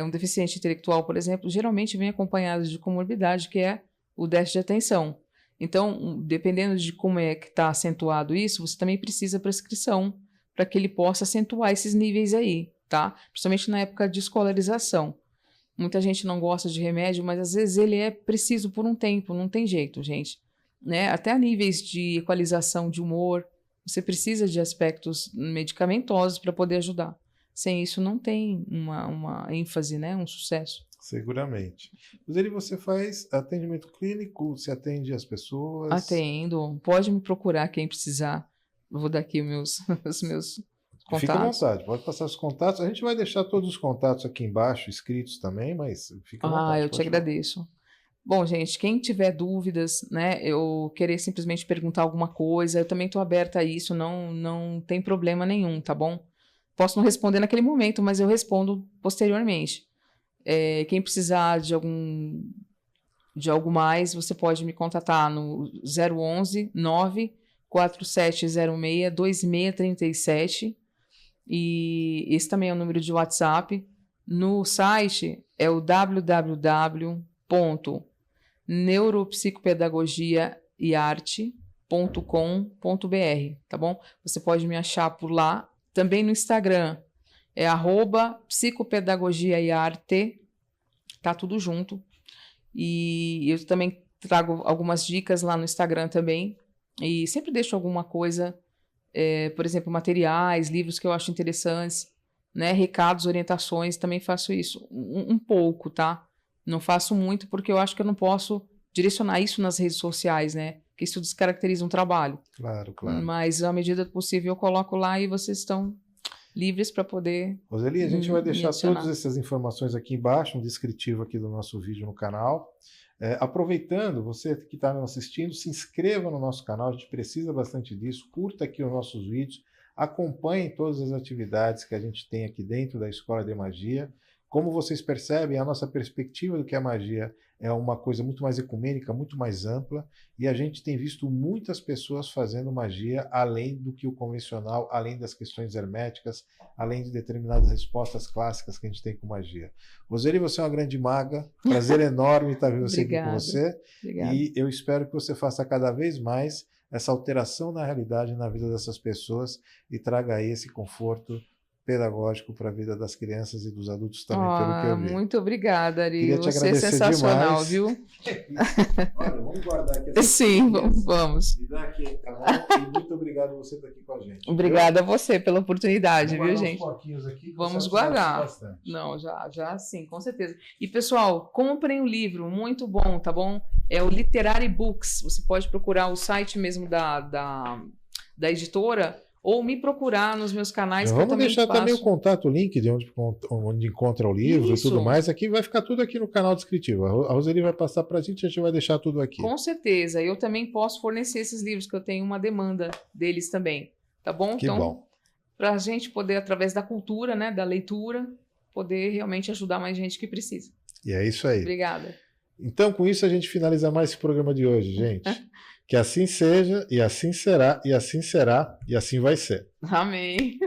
um deficiente intelectual, por exemplo, geralmente vem acompanhado de comorbidade, que é o déficit de atenção. Então, dependendo de como é que está acentuado isso, você também precisa prescrição para que ele possa acentuar esses níveis aí, tá? Principalmente na época de escolarização. Muita gente não gosta de remédio, mas às vezes ele é preciso por um tempo, não tem jeito, gente. Né? Até a níveis de equalização de humor, você precisa de aspectos medicamentosos para poder ajudar. Sem isso não tem uma ênfase, né? Um sucesso. Seguramente. Roseli, você faz atendimento clínico? Você atende as pessoas? Atendo. Pode me procurar quem precisar. Eu vou dar aqui os meus contatos. Fica à vontade, pode passar os contatos. A gente vai deixar todos os contatos aqui embaixo, escritos também, mas fica à vontade. Eu te agradeço. Bom, gente, quem tiver dúvidas, né, eu querer simplesmente perguntar alguma coisa, eu também estou aberta a isso, não tem problema nenhum, tá bom? Posso não responder naquele momento, mas eu respondo posteriormente. Quem precisar de algo mais, você pode me contatar no 011 94706 2637. E esse também é o número de WhatsApp. No site é o www.neuropsicopedagogiaearte.com.br, tá bom? Você pode me achar por lá. Também no Instagram é @psicopedagogiaearte, tá tudo junto. E eu também trago algumas dicas lá no Instagram também, E sempre deixo alguma coisa, por exemplo, materiais, livros que eu acho interessantes, né? Recados, orientações, também faço isso. Um pouco, tá? Não faço muito porque eu acho que eu não posso direcionar isso nas redes sociais, né? Porque isso descaracteriza um trabalho. Claro, claro. Mas, à medida do possível, eu coloco lá e vocês estão livres para poder Roseli, a gente vai deixar adicionar. todas essas informações aqui embaixo, um descritivo aqui do nosso vídeo no canal. Aproveitando, você que está nos assistindo, se inscreva no nosso canal, a gente precisa bastante disso, curta aqui os nossos vídeos, acompanhe todas as atividades que a gente tem aqui dentro da Escola de Magia. Como vocês percebem, a nossa perspectiva do que é magia é uma coisa muito mais ecumênica, muito mais ampla, e a gente tem visto muitas pessoas fazendo magia além do que o convencional, além das questões herméticas, além de determinadas respostas clássicas que a gente tem com magia. Roseli, você é uma grande maga, prazer enorme estar vendo você aqui com você, e eu espero que você faça cada vez mais essa alteração na realidade, na vida dessas pessoas, e traga aí esse conforto pedagógico para a vida das crianças e dos adultos também, pelo que eu vi. Muito obrigada, Ari. Queria te Você é agradecer sensacional, demais. viu? Olha, vamos guardar aqui. Sim, vamos. Me dá aqui o canal e muito obrigado você estar aqui com a gente. Obrigada a você pela oportunidade, viu, gente? Aqui, vamos guardar. Não, já sim, com certeza. E, pessoal, comprem o livro, muito bom, tá bom? É o Literary Books. Você pode procurar o site mesmo da editora, ou me procurar nos meus canais. Vamos deixar também o contato, o link de onde encontra o livro e tudo mais. Aqui vai ficar tudo aqui no canal descritivo. A Roseli vai passar para a gente vai deixar tudo aqui. Com certeza. Eu também posso fornecer esses livros, que eu tenho uma demanda deles também. Tá bom? Que bom. Para a gente poder, através da cultura, né, da leitura, poder realmente ajudar mais gente que precisa. E é isso aí. Obrigada. Então, com isso, a gente finaliza mais esse programa de hoje, gente. Que assim seja, e assim será, e assim será, e assim vai ser. Amém.